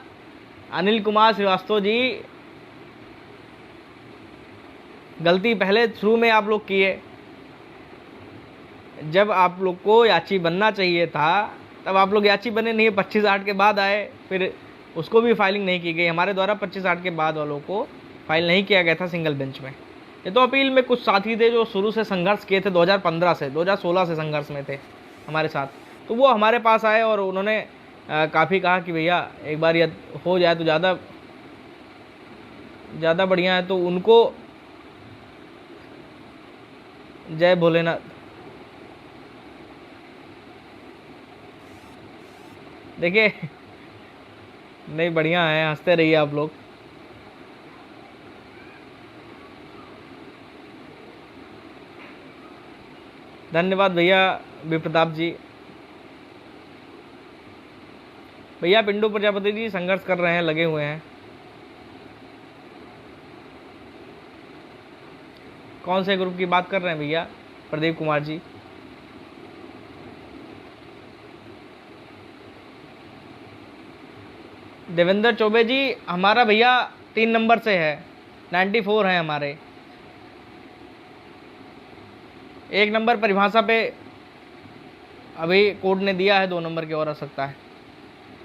अनिल कुमार श्रीवास्तव जी, गलती पहले शुरू में आप लोग किए। जब आप लोग को याची बनना चाहिए था तब आप लोग याची बने नहीं, 25/8 के बाद आए, फिर उसको भी फाइलिंग नहीं की गई। हमारे द्वारा 25/8 के बाद वालों को फाइल नहीं किया गया था सिंगल बेंच में। ये तो अपील में कुछ साथी थे जो शुरू से संघर्ष किए थे, 2015 से 2016 से संघर्ष में थे हमारे साथ, तो वो हमारे पास आए और उन्होंने काफ़ी कहा कि भैया एक बार यह हो जाए तो ज़्यादा बढ़िया है। तो उनको जय भोलेनाथ। देखिए नहीं, बढ़िया है, हंसते रहिए आप लोग। धन्यवाद भैया विप्रताप जी। भैया पिंडू प्रजापति जी संघर्ष कर रहे हैं, लगे हुए हैं। कौन से ग्रुप की बात कर रहे हैं भैया? प्रदीप कुमार जी। देवेंद्र चौबे जी, हमारा भैया 3 नंबर से है, 94 है हमारे। 1 नंबर परिभाषा पे अभी कोर्ट ने दिया है, 2 नंबर की और आ सकता है।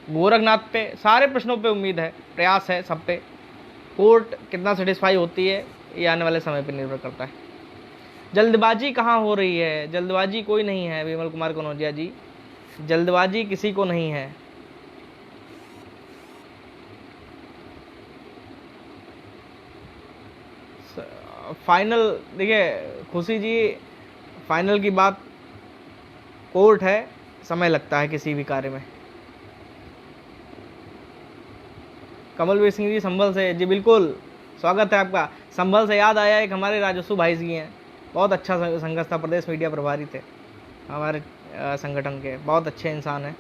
गोरखनाथ पे सारे प्रश्नों पे उम्मीद है, प्रयास है सब पे। कोर्ट कितना सेटिस्फाई होती है ये आने वाले समय पे निर्भर करता है। जल्दबाजी कहाँ हो रही है? जल्दबाजी कोई नहीं है विमल कुमार कनौजिया जी, जल्दबाजी किसी को नहीं है। फाइनल देखिए खुशी जी, फाइनल की बात कोर्ट है, समय लगता है किसी भी कार्य में। कमलवीर सिंह जी संभल से, जी बिल्कुल स्वागत है आपका। संभल से याद आया, एक हमारे राजस्व भाई जी हैं, बहुत अच्छा संघर्ष था, प्रदेश मीडिया प्रभारी थे हमारे संगठन के, बहुत अच्छे इंसान हैं।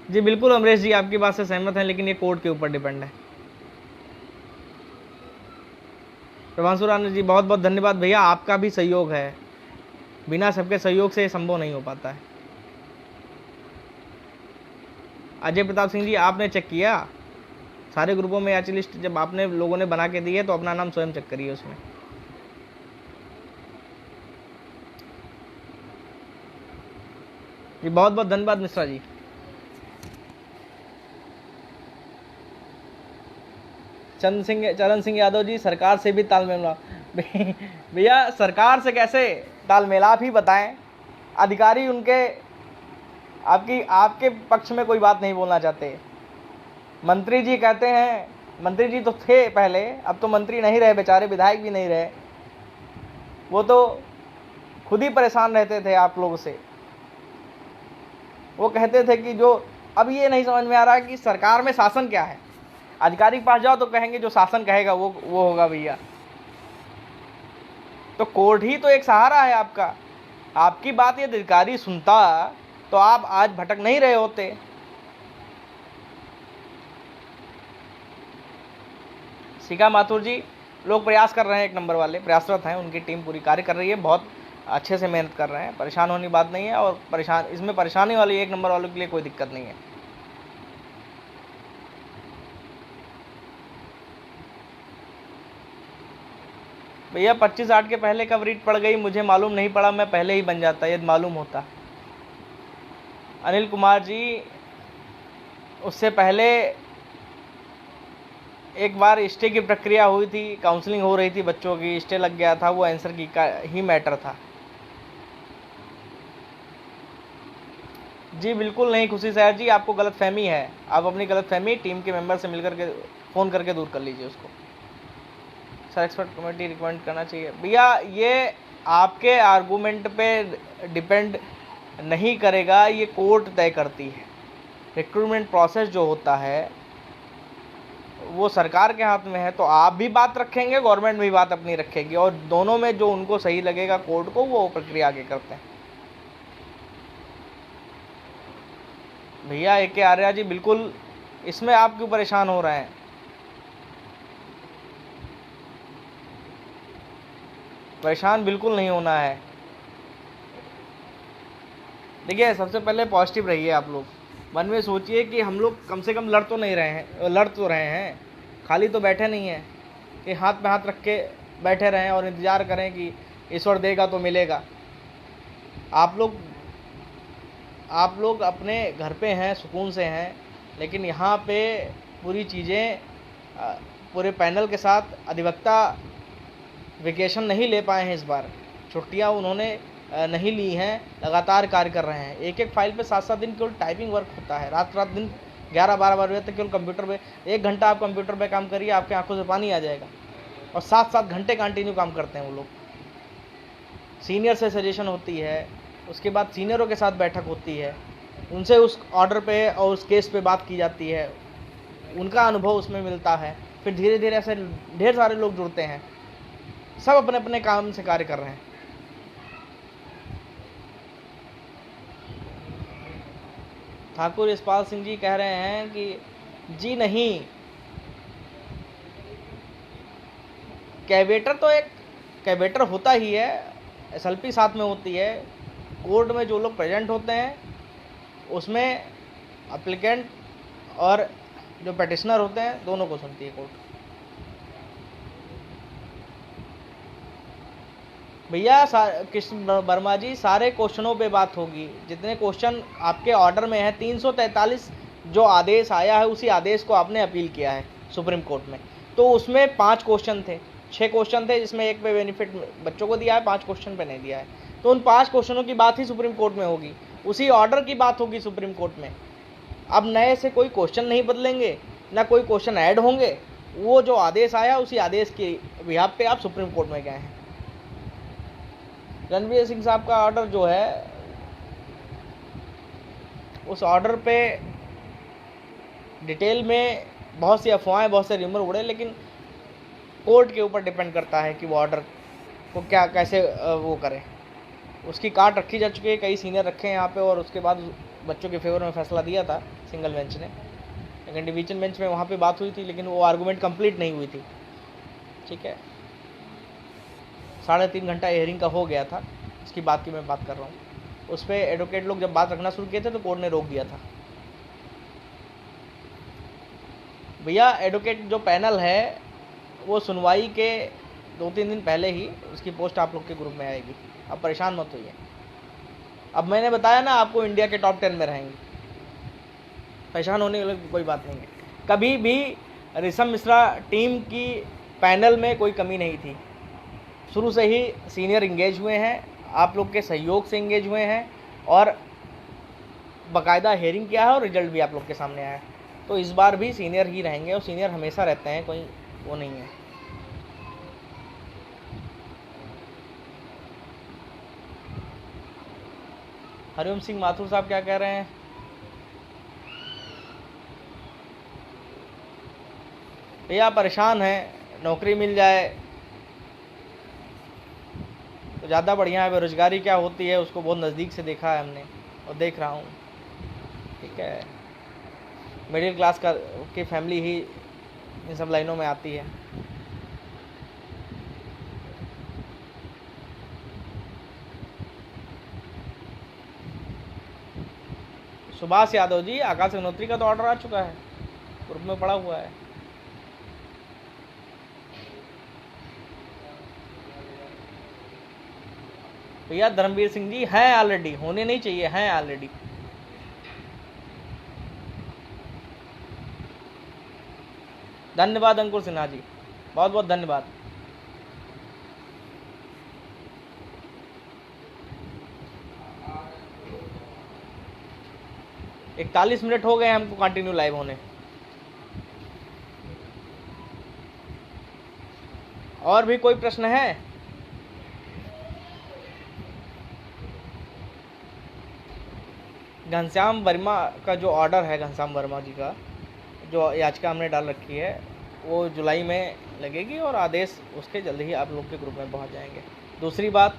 जी बिल्कुल अमरीश जी, आपकी बात से सहमत हैं, लेकिन ये कोर्ट के ऊपर डिपेंड है। प्रभांशु राणा जी बहुत बहुत धन्यवाद भैया, आपका भी सहयोग है, बिना सबके सहयोग से संभव नहीं हो पाता है। अजय प्रताप सिंह जी, आपने चेक किया सारे ग्रुपों में याची लिस्ट? जब आपने लोगों ने बना के दी है तो अपना नाम स्वयं चेक करिए उसमें। जी बहुत बहुत धन्यवाद मिश्रा जी। चरण सिंह यादव जी, सरकार से भी तालमेल। भैया सरकार से कैसे तालमेल, आप ही बताएं। अधिकारी उनके आपके पक्ष में कोई बात नहीं बोलना चाहते। मंत्री जी कहते हैं, मंत्री जी तो थे पहले, अब तो मंत्री नहीं रहे बेचारे, विधायक भी नहीं रहे, वो तो खुद ही परेशान रहते थे आप लोगों से। वो कहते थे कि जो, अब ये नहीं समझ में आ रहा कि सरकार में शासन क्या है। अधिकारी के पास जाओ तो कहेंगे जो शासन कहेगा वो होगा भैया। तो कोर्ट ही तो एक सहारा है आपका। आपकी बात ये अधिकारी सुनता तो आप आज भटक नहीं रहे होते। शिखा माथुर जी, लोग प्रयास कर रहे हैं, 1 नंबर वाले प्रयासरत हैं, उनकी टीम पूरी कार्य कर रही है, बहुत अच्छे से मेहनत कर रहे हैं, परेशान होने की बात नहीं है। और इसमें परेशानी वाली 1 नंबर वालों के लिए कोई दिक्कत नहीं है। भैया 25/8 के पहले कब रीट पड़ गई? मुझे मालूम नहीं पड़ा, मैं पहले ही बन जाता यदि मालूम होता। अनिल कुमार जी, उससे पहले एक बार स्टे की प्रक्रिया हुई थी, काउंसलिंग हो रही थी बच्चों की, स्टे लग गया था, वो आंसर की का ही मैटर था। जी बिल्कुल नहीं खुशी सर जी, आपको गलतफहमी है, आप अपनी गलतफहमी टीम के मेंबर से मिलकर के फ़ोन करके दूर कर लीजिए उसको। सर एक्सपर्ट कमेटी रिकमेंड करना चाहिए। भैया ये आपके आर्गूमेंट पे डिपेंड नहीं करेगा, ये कोर्ट तय करती है। रिक्रूटमेंट प्रोसेस जो होता है वो सरकार के हाथ में है, तो आप भी बात रखेंगे, गवर्नमेंट भी बात अपनी रखेगी, और दोनों में जो उनको सही लगेगा कोर्ट को, वो प्रक्रिया आगे करते हैं। भैया AK आर्या जी, बिल्कुल इसमें आप क्यों परेशान हो रहे हैं? परेशान बिल्कुल नहीं होना है। देखिए सबसे पहले पॉजिटिव रहिए आप लोग, मन में सोचिए कि हम लोग कम से कम लड़ तो रहे हैं, खाली तो बैठे नहीं हैं कि हाथ में हाथ रख के बैठे रहें और इंतज़ार करें कि ईश्वर देगा तो मिलेगा। आप लोग अपने घर पे हैं, सुकून से हैं, लेकिन यहाँ पे पूरी चीज़ें पूरे पैनल के साथ अधिवक्ता वेकेशन नहीं ले पाए हैं। इस बार छुट्टियाँ उन्होंने नहीं ली हैं, लगातार कार्य कर रहे हैं। एक फाइल पे 7-7 दिन केवल टाइपिंग वर्क होता है, रात दिन 11-12 बजे तक केवल कंप्यूटर पे। 1 घंटा आप कंप्यूटर पे काम करिए, आपके आंखों से पानी आ जाएगा। और 7-7 घंटे कंटिन्यू काम करते हैं वो लोग। सीनियर से सजेशन होती है, उसके बाद सीनियरों के साथ बैठक होती है, उनसे उस ऑर्डर पे और उस केस पे बात की जाती है, उनका अनुभव उसमें मिलता है। फिर धीरे धीरे ऐसे ढेर सारे लोग जुड़ते हैं, सब अपने अपने काम से कार्य कर रहे हैं। ठाकुर यशपाल सिंह जी कह रहे हैं कि जी नहीं, कैवेटर तो एक कैवेटर होता ही है, एसएलपी साथ में होती है। कोर्ट में जो लोग प्रेजेंट होते हैं उसमें एप्लीकेंट और जो पेटिशनर होते हैं दोनों को सुनती है कोर्ट। भैया कृष्ण वर्मा जी, सारे क्वेश्चनों पे बात होगी। जितने क्वेश्चन आपके ऑर्डर में है, 343 जो आदेश आया है उसी आदेश को आपने अपील किया है सुप्रीम कोर्ट में। तो उसमें 5 क्वेश्चन थे, 6 क्वेश्चन थे, जिसमें एक पे बेनिफिट बच्चों को दिया है, 5 क्वेश्चन पे नहीं दिया है। तो उन 5 क्वेश्चनों की बात ही सुप्रीम कोर्ट में होगी, उसी ऑर्डर की बात होगी सुप्रीम कोर्ट में। अब नए से कोई क्वेश्चन नहीं बदलेंगे, ना कोई क्वेश्चन ऐड होंगे। वो जो आदेश आया उसी आदेश के बिहाफ पे आप सुप्रीम कोर्ट में गए हैं। रणवीर सिंह साहब का ऑर्डर जो है, उस ऑर्डर पे डिटेल में बहुत सी अफवाहें, बहुत से रिमर उड़े, लेकिन कोर्ट के ऊपर डिपेंड करता है कि वो ऑर्डर को क्या कैसे वो करें। उसकी काट रखी जा चुकी है, कई सीनियर रखे हैं यहाँ पे, और उसके बाद बच्चों के फेवर में फैसला दिया था सिंगल बेंच ने। लेकिन डिवीजन बेंच में वहाँ पे बात हुई थी, लेकिन वो आर्गूमेंट कंप्लीट नहीं हुई थी। ठीक है, 3.5 घंटा हियरिंग का हो गया था, इसकी बात की मैं बात कर रहा हूँ। उस पर एडवोकेट लोग जब बात रखना शुरू किए थे तो कोर्ट ने रोक दिया था। भैया एडवोकेट जो पैनल है वो सुनवाई के 2-3 दिन पहले ही उसकी पोस्ट आप लोग के ग्रुप में आएगी, अब परेशान मत होइए। अब मैंने बताया ना आपको इंडिया के टॉप 10 में रहेंगे, परेशान होने की कोई बात नहीं है। कभी भी ऋषभ मिश्रा टीम की पैनल में कोई कमी नहीं थी, शुरू से ही सीनियर इंगेज हुए हैं, आप लोग के सहयोग से इंगेज हुए हैं, और बाकायदा हेयरिंग किया है और रिजल्ट भी आप लोग के सामने आया है। तो इस बार भी सीनियर ही रहेंगे, और सीनियर हमेशा रहते हैं, कोई वो नहीं है। हरिओम सिंह माथुर साहब क्या कह रहे हैं? भैया परेशान हैं, नौकरी मिल जाए तो ज़्यादा बढ़िया है। बेरोजगारी क्या होती है उसको बहुत नज़दीक से देखा है हमने, और देख रहा हूँ। ठीक है, मिडिल क्लास की फैमिली ही इन सब लाइनों में आती है। सुभाष यादव जी, आकाश अग्निहोत्री का तो ऑर्डर आ चुका है, ग्रुप में पड़ा हुआ है। भैया धर्मवीर सिंह जी हैं ऑलरेडी, होने नहीं चाहिए, हैं ऑलरेडी। धन्यवाद अंकुर सिन्हा जी, बहुत बहुत धन्यवाद। एक 41 मिनट हो गए हमको कंटिन्यू लाइव होने। और भी कोई प्रश्न है? घनश्याम वर्मा का जो ऑर्डर है, घनश्याम वर्मा जी का जो याचिका हमने डाल रखी है, वो जुलाई में लगेगी, और आदेश उसके जल्द ही आप लोग के ग्रुप में पहुंच जाएंगे। दूसरी बात,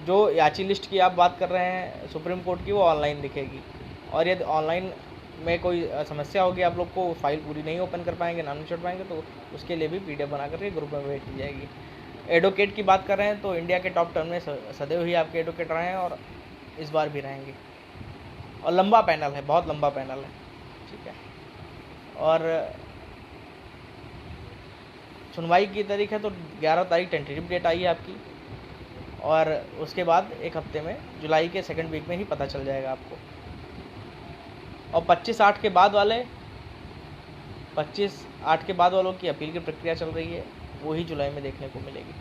जो याची लिस्ट की आप बात कर रहे हैं सुप्रीम कोर्ट की, वो ऑनलाइन दिखेगी, और यदि ऑनलाइन में कोई समस्या होगी, आप लोग को फाइल पूरी नहीं ओपन कर पाएंगे, नाम नहीं छोड़ पाएंगे, तो उसके लिए भी PDF बना करके ग्रुप में भेज दी जाएगी। एडवोकेट की बात कर रहे हैं तो इंडिया के टॉप 10 में सदैव ही आपके एडवोकेट रहे हैं, और इस बार भी रहेंगे। और लंबा पैनल है, बहुत लंबा पैनल है, ठीक है। और सुनवाई की तारीख है तो 11 तारीख टेंटेटिव डेट आई है आपकी, और उसके बाद एक हफ्ते में जुलाई के सेकंड वीक में ही पता चल जाएगा आपको। और 25/8 के बाद वाले 25/8 के बाद वालों की अपील की प्रक्रिया चल रही है, वो ही जुलाई में देखने को मिलेगी।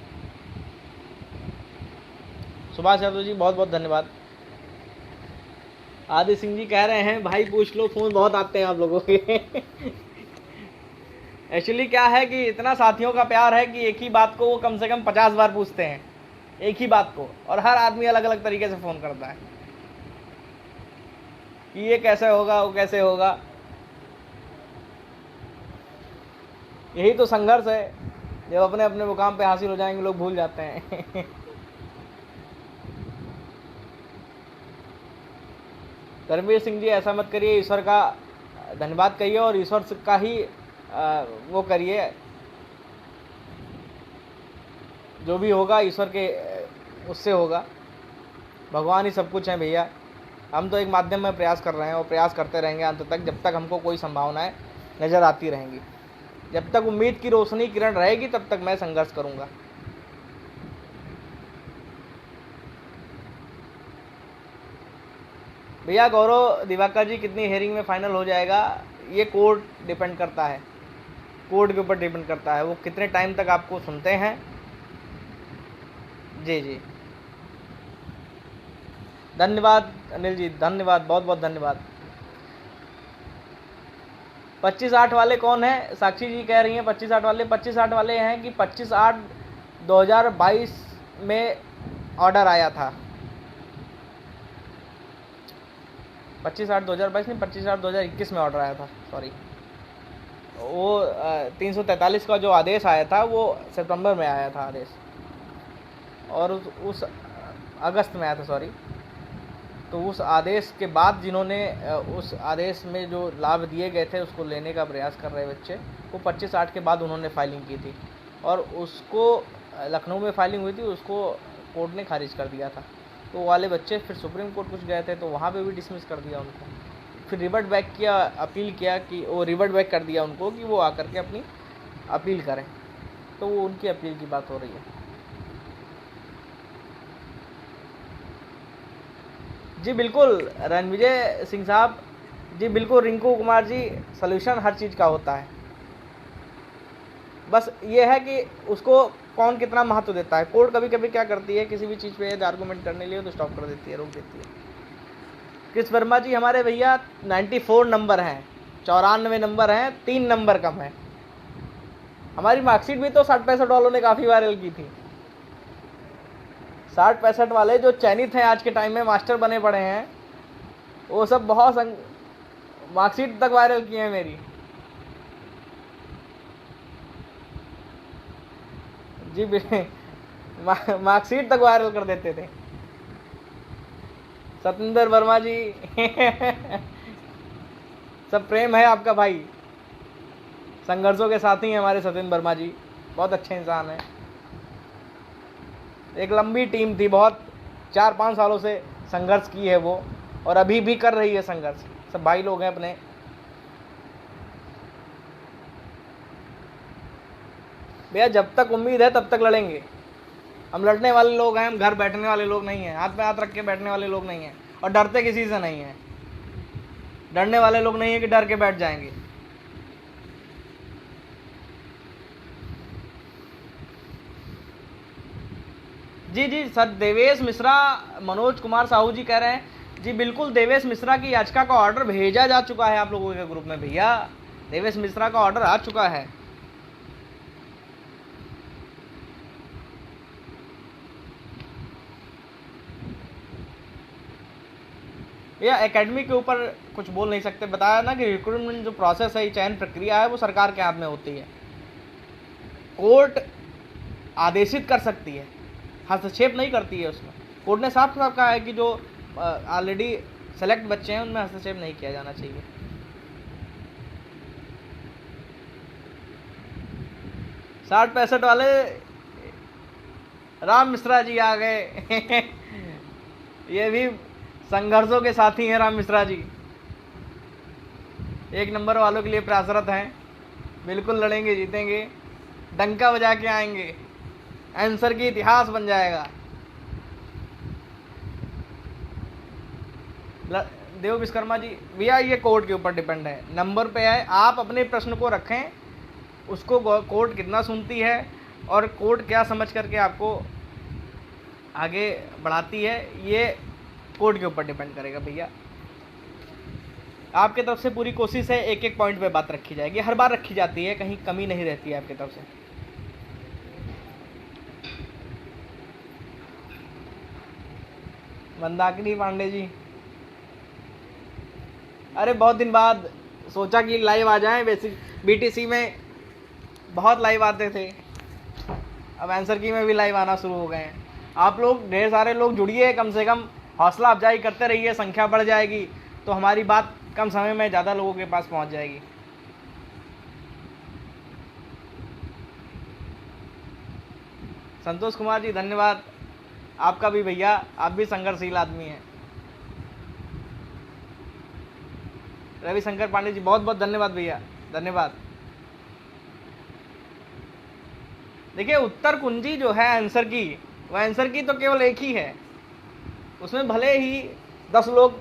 सुभाष यादव जी बहुत बहुत धन्यवाद। आदि सिंह जी कह रहे हैं भाई पूछ लो, फोन बहुत आते हैं आप लोगों के। एक्चुअली क्या है कि इतना साथियों का प्यार है कि एक ही बात को वो कम से कम 50 बार पूछते हैं, एक ही बात को, और हर आदमी अलग अलग तरीके से फ़ोन करता है कि ये कैसे होगा, वो कैसे होगा। यही तो संघर्ष है, जब अपने अपने मुकाम पे हासिल हो जाएंगे लोग भूल जाते हैं। धर्मवीर सिंह जी ऐसा मत करिए, ईश्वर का धन्यवाद कहिए और ईश्वर का ही वो करिए, जो भी होगा ईश्वर के उससे होगा। भगवान ही सब कुछ है भैया, हम तो एक माध्यम में प्रयास कर रहे हैं और प्रयास करते रहेंगे अंत तक, जब तक हमको कोई संभावनाएं नज़र आती रहेंगी, जब तक उम्मीद की रोशनी किरण रहेगी तब तक मैं संघर्ष करूंगा। भैया गौरव दिवाकर जी कितनी हेयरिंग में फाइनल हो जाएगा, ये कोर्ट डिपेंड करता है, कोर्ट के ऊपर डिपेंड करता है, वो कितने टाइम तक आपको सुनते हैं। जी जी धन्यवाद अनिल जी, धन्यवाद, बहुत बहुत धन्यवाद। 25/8 वाले कौन है? साक्षी जी कह रही हैं 25/8 वाले। 25/8 वाले हैं कि 25/8/2022 में ऑर्डर आया था। 25/8/2022 नहीं, 25/8/2021 में ऑर्डर आया था, सॉरी। वो 343 का जो आदेश आया था वो सितंबर में आया था आदेश, और उस अगस्त में आया था, सॉरी। तो उस आदेश के बाद जिन्होंने उस आदेश में जो लाभ दिए गए थे उसको लेने का प्रयास कर रहे बच्चे, वो 25/8 के बाद उन्होंने फाइलिंग की थी, और उसको लखनऊ में फाइलिंग हुई थी, उसको कोर्ट ने खारिज कर दिया था। तो वाले बच्चे फिर सुप्रीम कोर्ट कुछ गए थे तो वहाँ पे भी डिसमिस कर दिया उनको, फिर रिवर्ट बैक किया, अपील किया कि वो रिवर्ट बैक कर दिया उनको कि वो आकर के अपनी अपील करें, तो वो उनकी अपील की बात हो रही है। जी बिल्कुल रणविजय सिंह साहब जी, बिल्कुल रिंकू कुमार जी, सल्यूशन हर चीज़ का होता है, बस ये है कि उसको कौन कितना महत्व देता है। कोर्ट कभी कभी क्या करती है, किसी भी चीज़ पे यदि आर्गूमेंट करने लिए तो स्टॉप कर देती है, रोक देती है। कृष्ण वर्मा जी हमारे भैया 94 नंबर हैं, 94 नंबर हैं, 3 नंबर कम है। हमारी मार्कशीट भी तो 60-65 वालों ने काफ़ी वायरल की थी। 60-65 वाले जो चयनित हैं आज के टाइम में, मास्टर बने पड़े हैं, वो सब बहुत मार्कशीट तक वायरल किए हैं मेरी। जी मार्कशीट तक वायरल कर देते थे। सतेंद्र वर्मा जी सब प्रेम है आपका भाई, संघर्षों के साथी हैं हमारे सतेंद्र वर्मा जी, बहुत अच्छे इंसान हैं। एक लंबी टीम थी, बहुत 4-5 सालों से संघर्ष की है वो, और अभी भी कर रही है संघर्ष, सब भाई लोग हैं अपने। भैया जब तक उम्मीद है तब तक लड़ेंगे, हम लड़ने वाले लोग हैं, हम घर बैठने वाले लोग नहीं हैं, हाथ पे हाथ रख के बैठने वाले लोग नहीं हैं, और डरते किसी से नहीं हैं, डरने वाले लोग नहीं हैं कि डर के बैठ जाएंगे। जी जी सर, देवेश मिश्रा, मनोज कुमार साहू जी कह रहे हैं जी बिल्कुल, देवेश मिश्रा की याचिका का ऑर्डर भेजा जा चुका है आप लोगों के ग्रुप में। भैया देवेश मिश्रा का ऑर्डर आ चुका है। या एकेडमी के ऊपर कुछ बोल नहीं सकते, बताया ना कि रिक्रूटमेंट जो प्रोसेस है, चयन प्रक्रिया है, वो सरकार के हाथ में होती है, कोर्ट आदेशित कर सकती है, हस्तक्षेप नहीं करती है उसमें। कोर्ट ने साफ साफ कहा है कि जो ऑलरेडी सेलेक्ट बच्चे हैं उनमें हस्तक्षेप नहीं किया जाना चाहिए। साठ 65 वाले राम मिश्रा जी आ गए। ये भी संघर्षों के साथी हैं राम मिश्रा जी, एक नंबर वालों के लिए प्रयासरत हैं, बिल्कुल लड़ेंगे, जीतेंगे, डंका बजा के आएंगे, आंसर की इतिहास बन जाएगा। देव विश्वकर्मा जी, भैया ये कोर्ट के ऊपर डिपेंड है, नंबर पे है, आप अपने प्रश्न को रखें, उसको कोर्ट कितना सुनती है और कोर्ट क्या समझ करके आपको आगे बढ़ाती है, ये कोर्ट के ऊपर डिपेंड करेगा भैया। आपके तरफ से पूरी कोशिश है, एक एक पॉइंट पे बात रखी जाएगी, हर बार रखी जाती है, कहीं कमी नहीं रहती है आपकी तरफ से। मंदाकिनी पांडे जी, अरे बहुत दिन बाद सोचा कि लाइव आ जाएं, बेसिक बीटीसी में बहुत लाइव आते थे, अब आंसर की में भी लाइव आना शुरू हो गए हैं। आप लोग ढेर सारे लोग जुड़िए, कम से कम हौसला अफजाई करते रहिए, संख्या बढ़ जाएगी तो हमारी बात कम समय में ज़्यादा लोगों के पास पहुंच जाएगी। संतोष कुमार जी धन्यवाद आपका भी भैया, आप भी संघर्षशील आदमी हैं। रविशंकर पांडे जी बहुत बहुत धन्यवाद भैया, धन्यवाद। देखिए उत्तर कुंजी जो है आंसर की, वह आंसर की तो केवल एक ही है, उसमें भले ही 10 लोग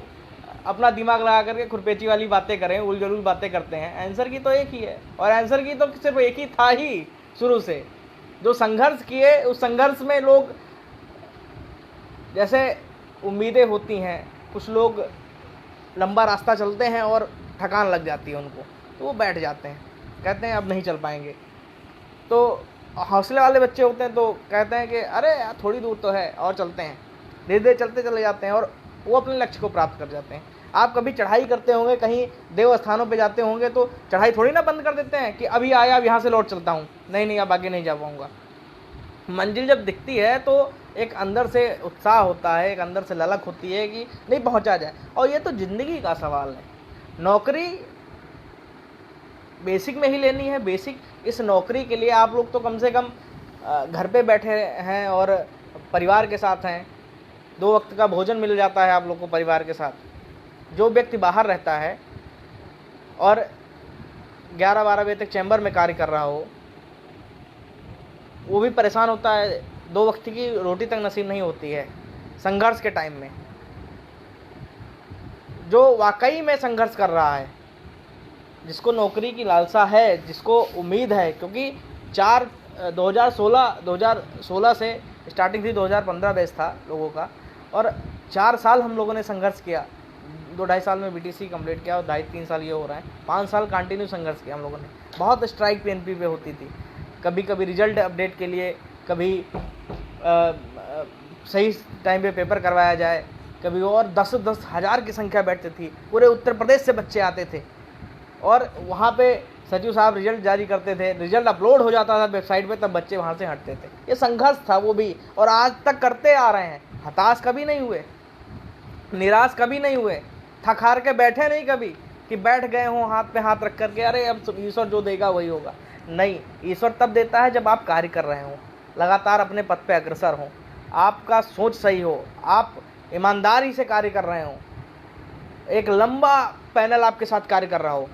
अपना दिमाग लगा करके खुरपेची वाली बातें करें, उलझुल बातें करते हैं, आंसर की तो एक ही है, और आंसर की तो सिर्फ एक ही था ही शुरू से। जो संघर्ष किए उस संघर्ष में लोग, जैसे उम्मीदें होती हैं, कुछ लोग लंबा रास्ता चलते हैं और थकान लग जाती है उनको, तो वो बैठ जाते हैं, कहते हैं अब नहीं चल पाएंगे। तो हौसले वाले बच्चे होते हैं तो कहते हैं कि अरे यार थोड़ी दूर तो है और चलते हैं, धीरे धीरे चलते चले जाते हैं और वो अपने लक्ष्य को प्राप्त कर जाते हैं। आप कभी चढ़ाई करते होंगे, कहीं देव स्थानों पे जाते होंगे तो चढ़ाई थोड़ी ना बंद कर देते हैं कि अभी आया अब यहाँ से लौट चलता हूँ, नहीं अब आगे नहीं जा पाऊँगा। मंजिल जब दिखती है तो एक अंदर से उत्साह होता है, एक अंदर से ललक होती है कि नहीं पहुँचा जाए। और ये तो ज़िंदगी का सवाल है, नौकरी बेसिक में ही लेनी है, बेसिक इस नौकरी के लिए आप लोग तो कम से कम घर पे बैठे हैं और परिवार के साथ हैं, 2 वक्त का भोजन मिल जाता है आप लोग को परिवार के साथ। जो व्यक्ति बाहर रहता है और 11-12 बजे तक चैम्बर में कार्य कर रहा हो, वो भी परेशान होता है, 2 वक्त की रोटी तक नसीब नहीं होती है संघर्ष के टाइम में। जो वाकई में संघर्ष कर रहा है, जिसको नौकरी की लालसा है, जिसको उम्मीद है, क्योंकि 2016 से स्टार्टिंग थी, 2015 बैच था लोगों का, और 4 साल हम लोगों ने संघर्ष किया, 2-2.5 साल में बीटीसी कंप्लीट किया और 2.5-3 साल ये हो रहा है, 5 साल कंटिन्यू संघर्ष किया हम लोगों ने। बहुत स्ट्राइक पीएनपी पे होती थी, कभी कभी रिजल्ट अपडेट के लिए, कभी सही टाइम पे पेपर करवाया जाए, कभी और 10-10 हज़ार की संख्या बैठती थी, पूरे उत्तर प्रदेश से बच्चे आते थे और वहाँ पे सचिव साहब रिजल्ट जारी करते थे, रिजल्ट अपलोड हो जाता था वेबसाइट पे, तब बच्चे वहाँ से हटते थे। ये संघर्ष था वो भी, और आज तक करते आ रहे हैं, हताश कभी नहीं हुए, निराश कभी नहीं हुए, थक हार के बैठे नहीं कभी कि बैठ गए हों हाथ पे हाथ रख करके अरे अब ईश्वर जो देगा वही होगा। नहीं, ईश्वर तब देता है जब आप कार्य कर रहे हों, लगातार अपने पथ पे अग्रसर हों, आपका सोच सही हो, आप ईमानदारी से कार्य कर रहे हों, एक लंबा पैनल आपके साथ कार्य कर रहा हो।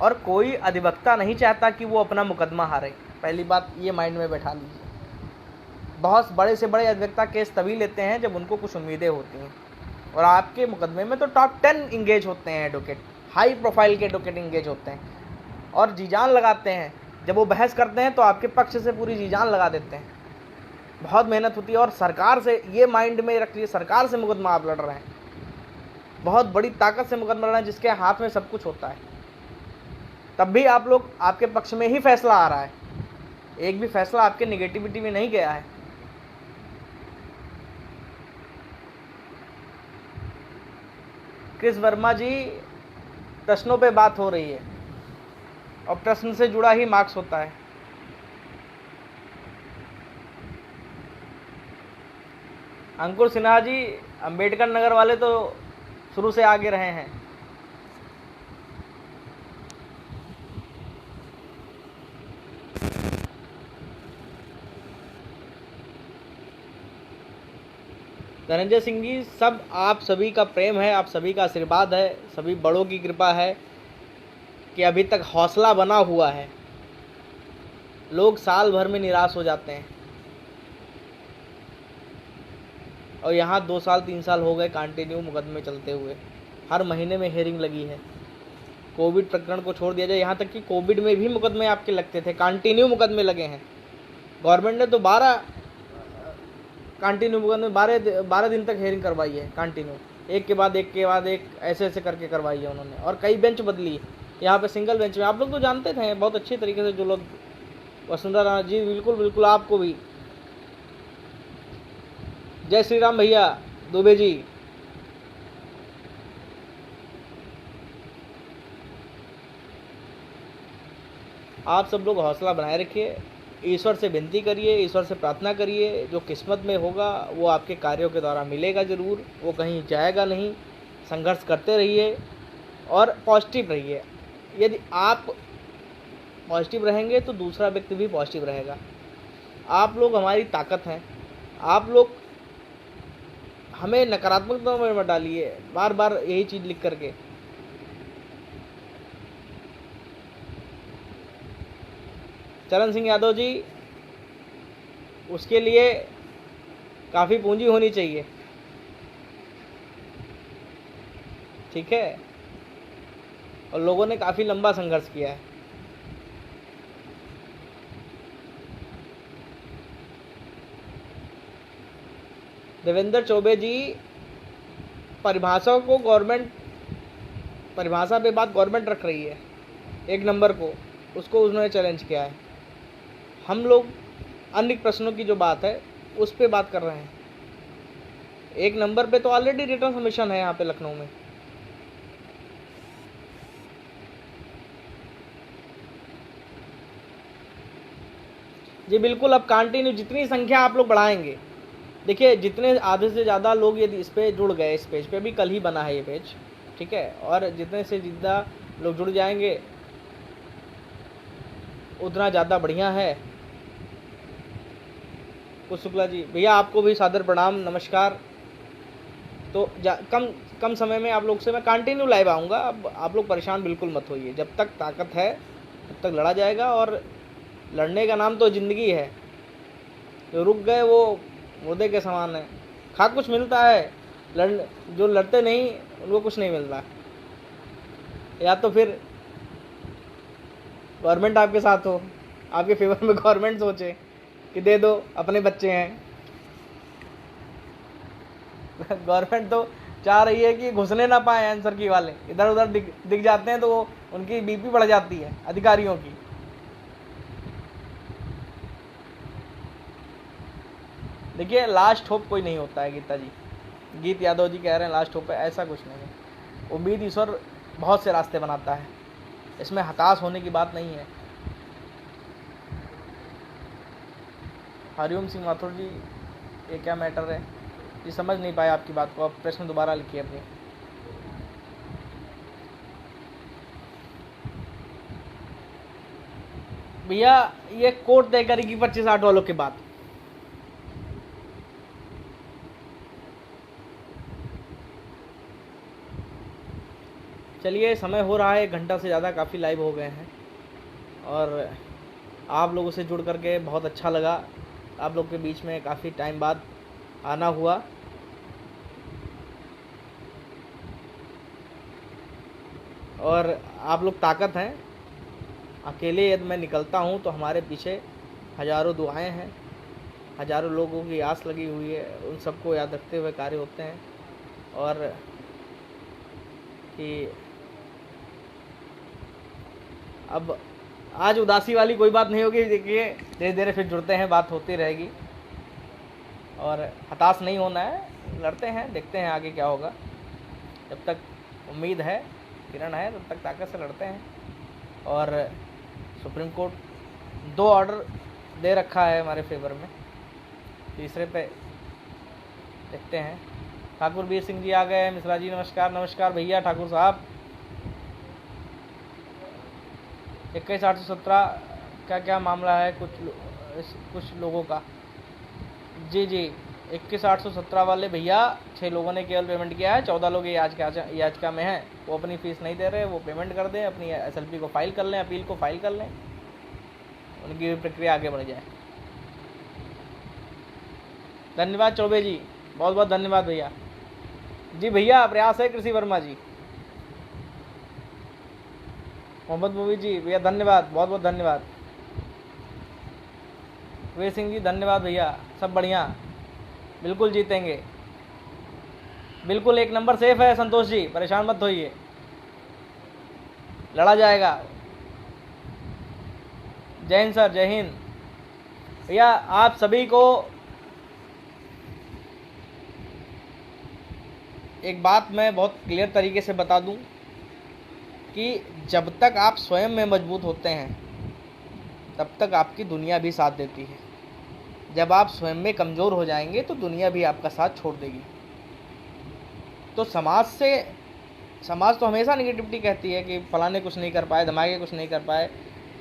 और कोई अधिवक्ता नहीं चाहता कि वो अपना मुकदमा हारे, पहली बात ये माइंड में बैठा लीजिए। बहुत बड़े से बड़े अधिवक्ता केस तभी लेते हैं जब उनको कुछ उम्मीदें होती हैं, और आपके मुकदमे में तो टॉप 10 इंगेज होते हैं एडवोकेट, हाई प्रोफाइल के एडवोकेट इंगेज होते हैं और जी जान लगाते हैं। जब वो बहस करते हैं तो आपके पक्ष से पूरी जी जान लगा देते हैं, बहुत मेहनत होती है। और सरकार से ये माइंड में रखिए, सरकार से मुकदमा आप लड़ रहे हैं, बहुत बड़ी ताकत से मुकदमा लड़ रहे हैं, जिसके हाथ में सब कुछ होता है, तब भी आप लोग, आपके पक्ष में ही फैसला आ रहा है, एक भी फैसला आपके निगेटिविटी में नहीं गया है। क्रिस वर्मा जी, प्रश्नों पे बात हो रही है और प्रश्न से जुड़ा ही मार्क्स होता है। अंकुर सिन्हा जी, अंबेडकर नगर वाले तो शुरू से आगे रहे हैं। धनंजय सिंह जी, सब आप सभी का प्रेम है, आप सभी का आशीर्वाद है, सभी बड़ों की कृपा है कि अभी तक हौसला बना हुआ है। लोग साल भर में निराश हो जाते हैं और यहाँ 2 साल 3 साल हो गए कंटिन्यू मुकदमे चलते हुए, हर महीने में हियरिंग लगी है। कोविड प्रकरण को छोड़ दिया जाए, यहाँ तक कि कोविड में भी मुकदमे आपके लगते थे, कंटिन्यू मुकदमे लगे हैं। गवर्नमेंट ने तो 12 कंटिन्यू मुकदमे 12 दिन तक हियरिंग करवाई है कंटिन्यू, एक के बाद एक ऐसे ऐसे करके करवाई है उन्होंने, और कई बेंच बदली। यहाँ पे सिंगल बेंच में आप लोग तो जानते थे बहुत अच्छी तरीके से, जो लोग वसुंधरा राणा जी, बिल्कुल बिल्कुल आपको भी। जय श्री राम भैया दुबे जी। आप सब लोग हौसला बनाए रखिए, ईश्वर से विनती करिए, ईश्वर से प्रार्थना करिए, जो किस्मत में होगा वो आपके कार्यों के द्वारा मिलेगा ज़रूर, वो कहीं जाएगा नहीं। संघर्ष करते रहिए और पॉजिटिव रहिए। यदि आप पॉजिटिव रहेंगे तो दूसरा व्यक्ति भी पॉजिटिव रहेगा। आप लोग हमारी ताकत हैं, आप लोग हमें नकारात्मकता में मत डालिए बार बार यही चीज़ लिख करके। चरण सिंह यादव जी, उसके लिए काफ़ी पूंजी होनी चाहिए, ठीक है, और लोगों ने काफ़ी लंबा संघर्ष किया है। देवेंद्र चौबे जी, परिभाषा को गवर्नमेंट, परिभाषा पे बात गवर्नमेंट रख रही है, 1 नंबर को, उसको उन्होंने चैलेंज किया है। हम लोग अन्य प्रश्नों की जो बात है उस पे बात कर रहे हैं। 1 नंबर पे तो ऑलरेडी रिटर्न सबमिशन है यहाँ पे लखनऊ में। जी बिल्कुल, अब कंटिन्यू जितनी संख्या आप लोग बढ़ाएंगे, देखिए जितने आधे से ज़्यादा लोग यदि इस पे जुड़ गए, इस पेज पे भी कल ही बना है ये पेज, ठीक है, और जितने से ज़्यादा लोग जुड़ जाएंगे उतना ज़्यादा बढ़िया है। कुछ शुक्ला जी भैया, आपको भी सादर प्रणाम, नमस्कार। तो कम समय में आप लोग से मैं कंटिन्यू लाइव आऊँगा। अब आप लोग परेशान बिल्कुल मत होइए, जब तक ताकत है तब तक लड़ा जाएगा, और लड़ने का नाम तो ज़िंदगी है। जो रुक गए वो मुर्दे के समान है। खा कुछ मिलता है, जो लड़ते नहीं उनको कुछ नहीं मिलता। या तो फिर गवर्नमेंट आपके साथ हो, आपके फेवर में गवर्नमेंट सोचे कि दे दो, अपने बच्चे हैं। गवर्नमेंट तो चाह रही है कि घुसने ना पाए आंसर की वाले, इधर उधर दिख जाते हैं तो वो उनकी बीपी बढ़ जाती है अधिकारियों की। देखिए लास्ट होप कोई नहीं होता है गीता जी, गीत यादव जी कह रहे हैं लास्ट होप है, ऐसा कुछ नहीं है। उम्मीद ईश्वर बहुत से रास्ते बनाता है, इसमें हताश होने की बात नहीं है। हरिओम सिंह माथुर जी, ये क्या मैटर है जी, समझ नहीं पाए आपकी बात को, आप प्रश्न दोबारा लिखिए अपने। भैया ये कोर्ट तय करेगी 25-8 वालों के बाद। चलिए, समय हो रहा है, 1 घंटा से ज़्यादा काफ़ी लाइव हो गए हैं, और आप लोगों से जुड़ करके बहुत अच्छा लगा। आप लोग के बीच में काफ़ी टाइम बाद आना हुआ। और आप लोग ताकत हैं। अकेले यदि मैं निकलता हूँ तो हमारे पीछे हज़ारों दुआएं हैं, हज़ारों लोगों की आस लगी हुई है, उन सबको याद रखते हुए कार्य होते हैं। और कि अब आज उदासी वाली कोई बात नहीं होगी, देखिए धीरे धीरे फिर जुड़ते हैं, बात होती रहेगी, और हताश नहीं होना है, लड़ते हैं, देखते हैं आगे क्या होगा। जब तक उम्मीद है, किरण है, तब तक ताकत से लड़ते हैं। और सुप्रीम कोर्ट 2 ऑर्डर दे रखा है हमारे फेवर में, तीसरे पे देखते हैं। ठाकुर वीर सिंह जी आ गए, मिश्रा जी नमस्कार। नमस्कार भैया ठाकुर साहब। 21-817 का क्या मामला है कुछ लोगों का? जी जी, 21,817 वाले भैया 6 लोगों ने केवल पेमेंट किया है, 14 लोग याचिका में हैं, वो अपनी फ़ीस नहीं दे रहे, वो पेमेंट कर दें, अपनी SLP को फाइल कर लें, अपील को फाइल कर लें, उनकी प्रक्रिया आगे बढ़ जाए। धन्यवाद चौबे जी, बहुत बहुत धन्यवाद भैया जी। भैया प्रयास है कृषि वर्मा जी। मोहम्मद मूवी जी भैया धन्यवाद, बहुत बहुत धन्यवाद। वीर सिंह जी धन्यवाद भैया, सब बढ़िया, बिल्कुल जीतेंगे, बिल्कुल 1 नंबर सेफ है। संतोष जी परेशान मत होइए, लड़ा जाएगा। जय हिंद सर, जय हिंद भैया। आप सभी को एक बात मैं बहुत क्लियर तरीके से बता दूं कि जब तक आप स्वयं में मजबूत होते हैं तब तक आपकी दुनिया भी साथ देती है। जब आप स्वयं में कमज़ोर हो जाएंगे तो दुनिया भी आपका साथ छोड़ देगी। तो समाज तो हमेशा निगेटिविटी कहती है कि फलाने कुछ नहीं कर पाए, धमाके कुछ नहीं कर पाए,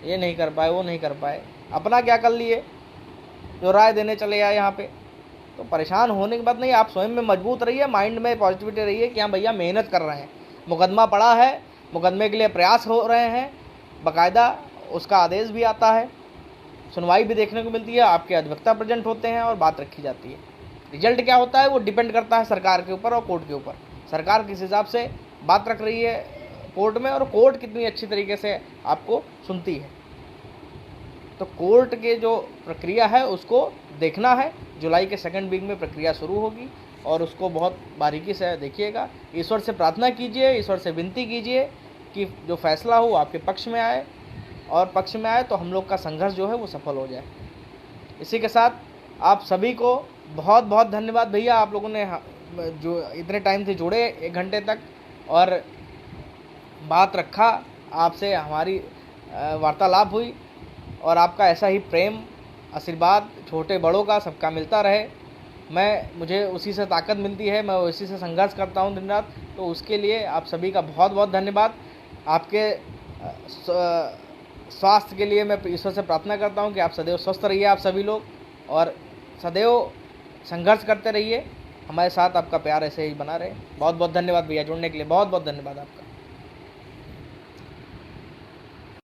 ये नहीं कर पाए, वो नहीं कर पाए। अपना क्या कर लिए, जो राय देने चले आए यहाँ पे। तो परेशान होने की बात नहीं, आप स्वयं में मजबूत रहिए, माइंड में पॉजिटिविटी रहिए कि हाँ भैया मेहनत कर रहे हैं, मुकदमा पड़ा है, मुकदमे के लिए प्रयास हो रहे हैं, बाकायदा उसका आदेश भी आता है, सुनवाई भी देखने को मिलती है, आपके अधिवक्ता प्रेजेंट होते हैं और बात रखी जाती है। रिजल्ट क्या होता है वो डिपेंड करता है सरकार के ऊपर और कोर्ट के ऊपर। सरकार किस हिसाब से बात रख रही है कोर्ट में और कोर्ट कितनी अच्छी तरीके से आपको सुनती है। तो कोर्ट के जो प्रक्रिया है उसको देखना है। जुलाई के 2nd वीक में प्रक्रिया शुरू होगी और उसको बहुत बारीकी से देखिएगा। ईश्वर से प्रार्थना कीजिए, ईश्वर से विनती कीजिए कि जो फैसला हो आपके पक्ष में आए, और पक्ष में आए तो हम लोग का संघर्ष जो है वो सफल हो जाए। इसी के साथ आप सभी को बहुत बहुत धन्यवाद भैया, आप लोगों ने जो इतने टाइम से जुड़े 1 घंटे तक और बात रखा, आपसे हमारी वार्तालाप हुई और आपका ऐसा ही प्रेम आशीर्वाद छोटे बड़ों का सबका मिलता रहे। मुझे उसी से ताकत मिलती है, मैं उसी से संघर्ष करता हूँ दिन रात। तो उसके लिए आप सभी का बहुत बहुत धन्यवाद। आपके स्वास्थ्य के लिए मैं ईश्वर से प्रार्थना करता हूँ कि आप सदैव स्वस्थ रहिए, आप सभी लोग, और सदैव संघर्ष करते रहिए। हमारे साथ आपका प्यार ऐसे ही बना रहे। बहुत बहुत धन्यवाद भैया जुड़ने के लिए, बहुत बहुत धन्यवाद आपका।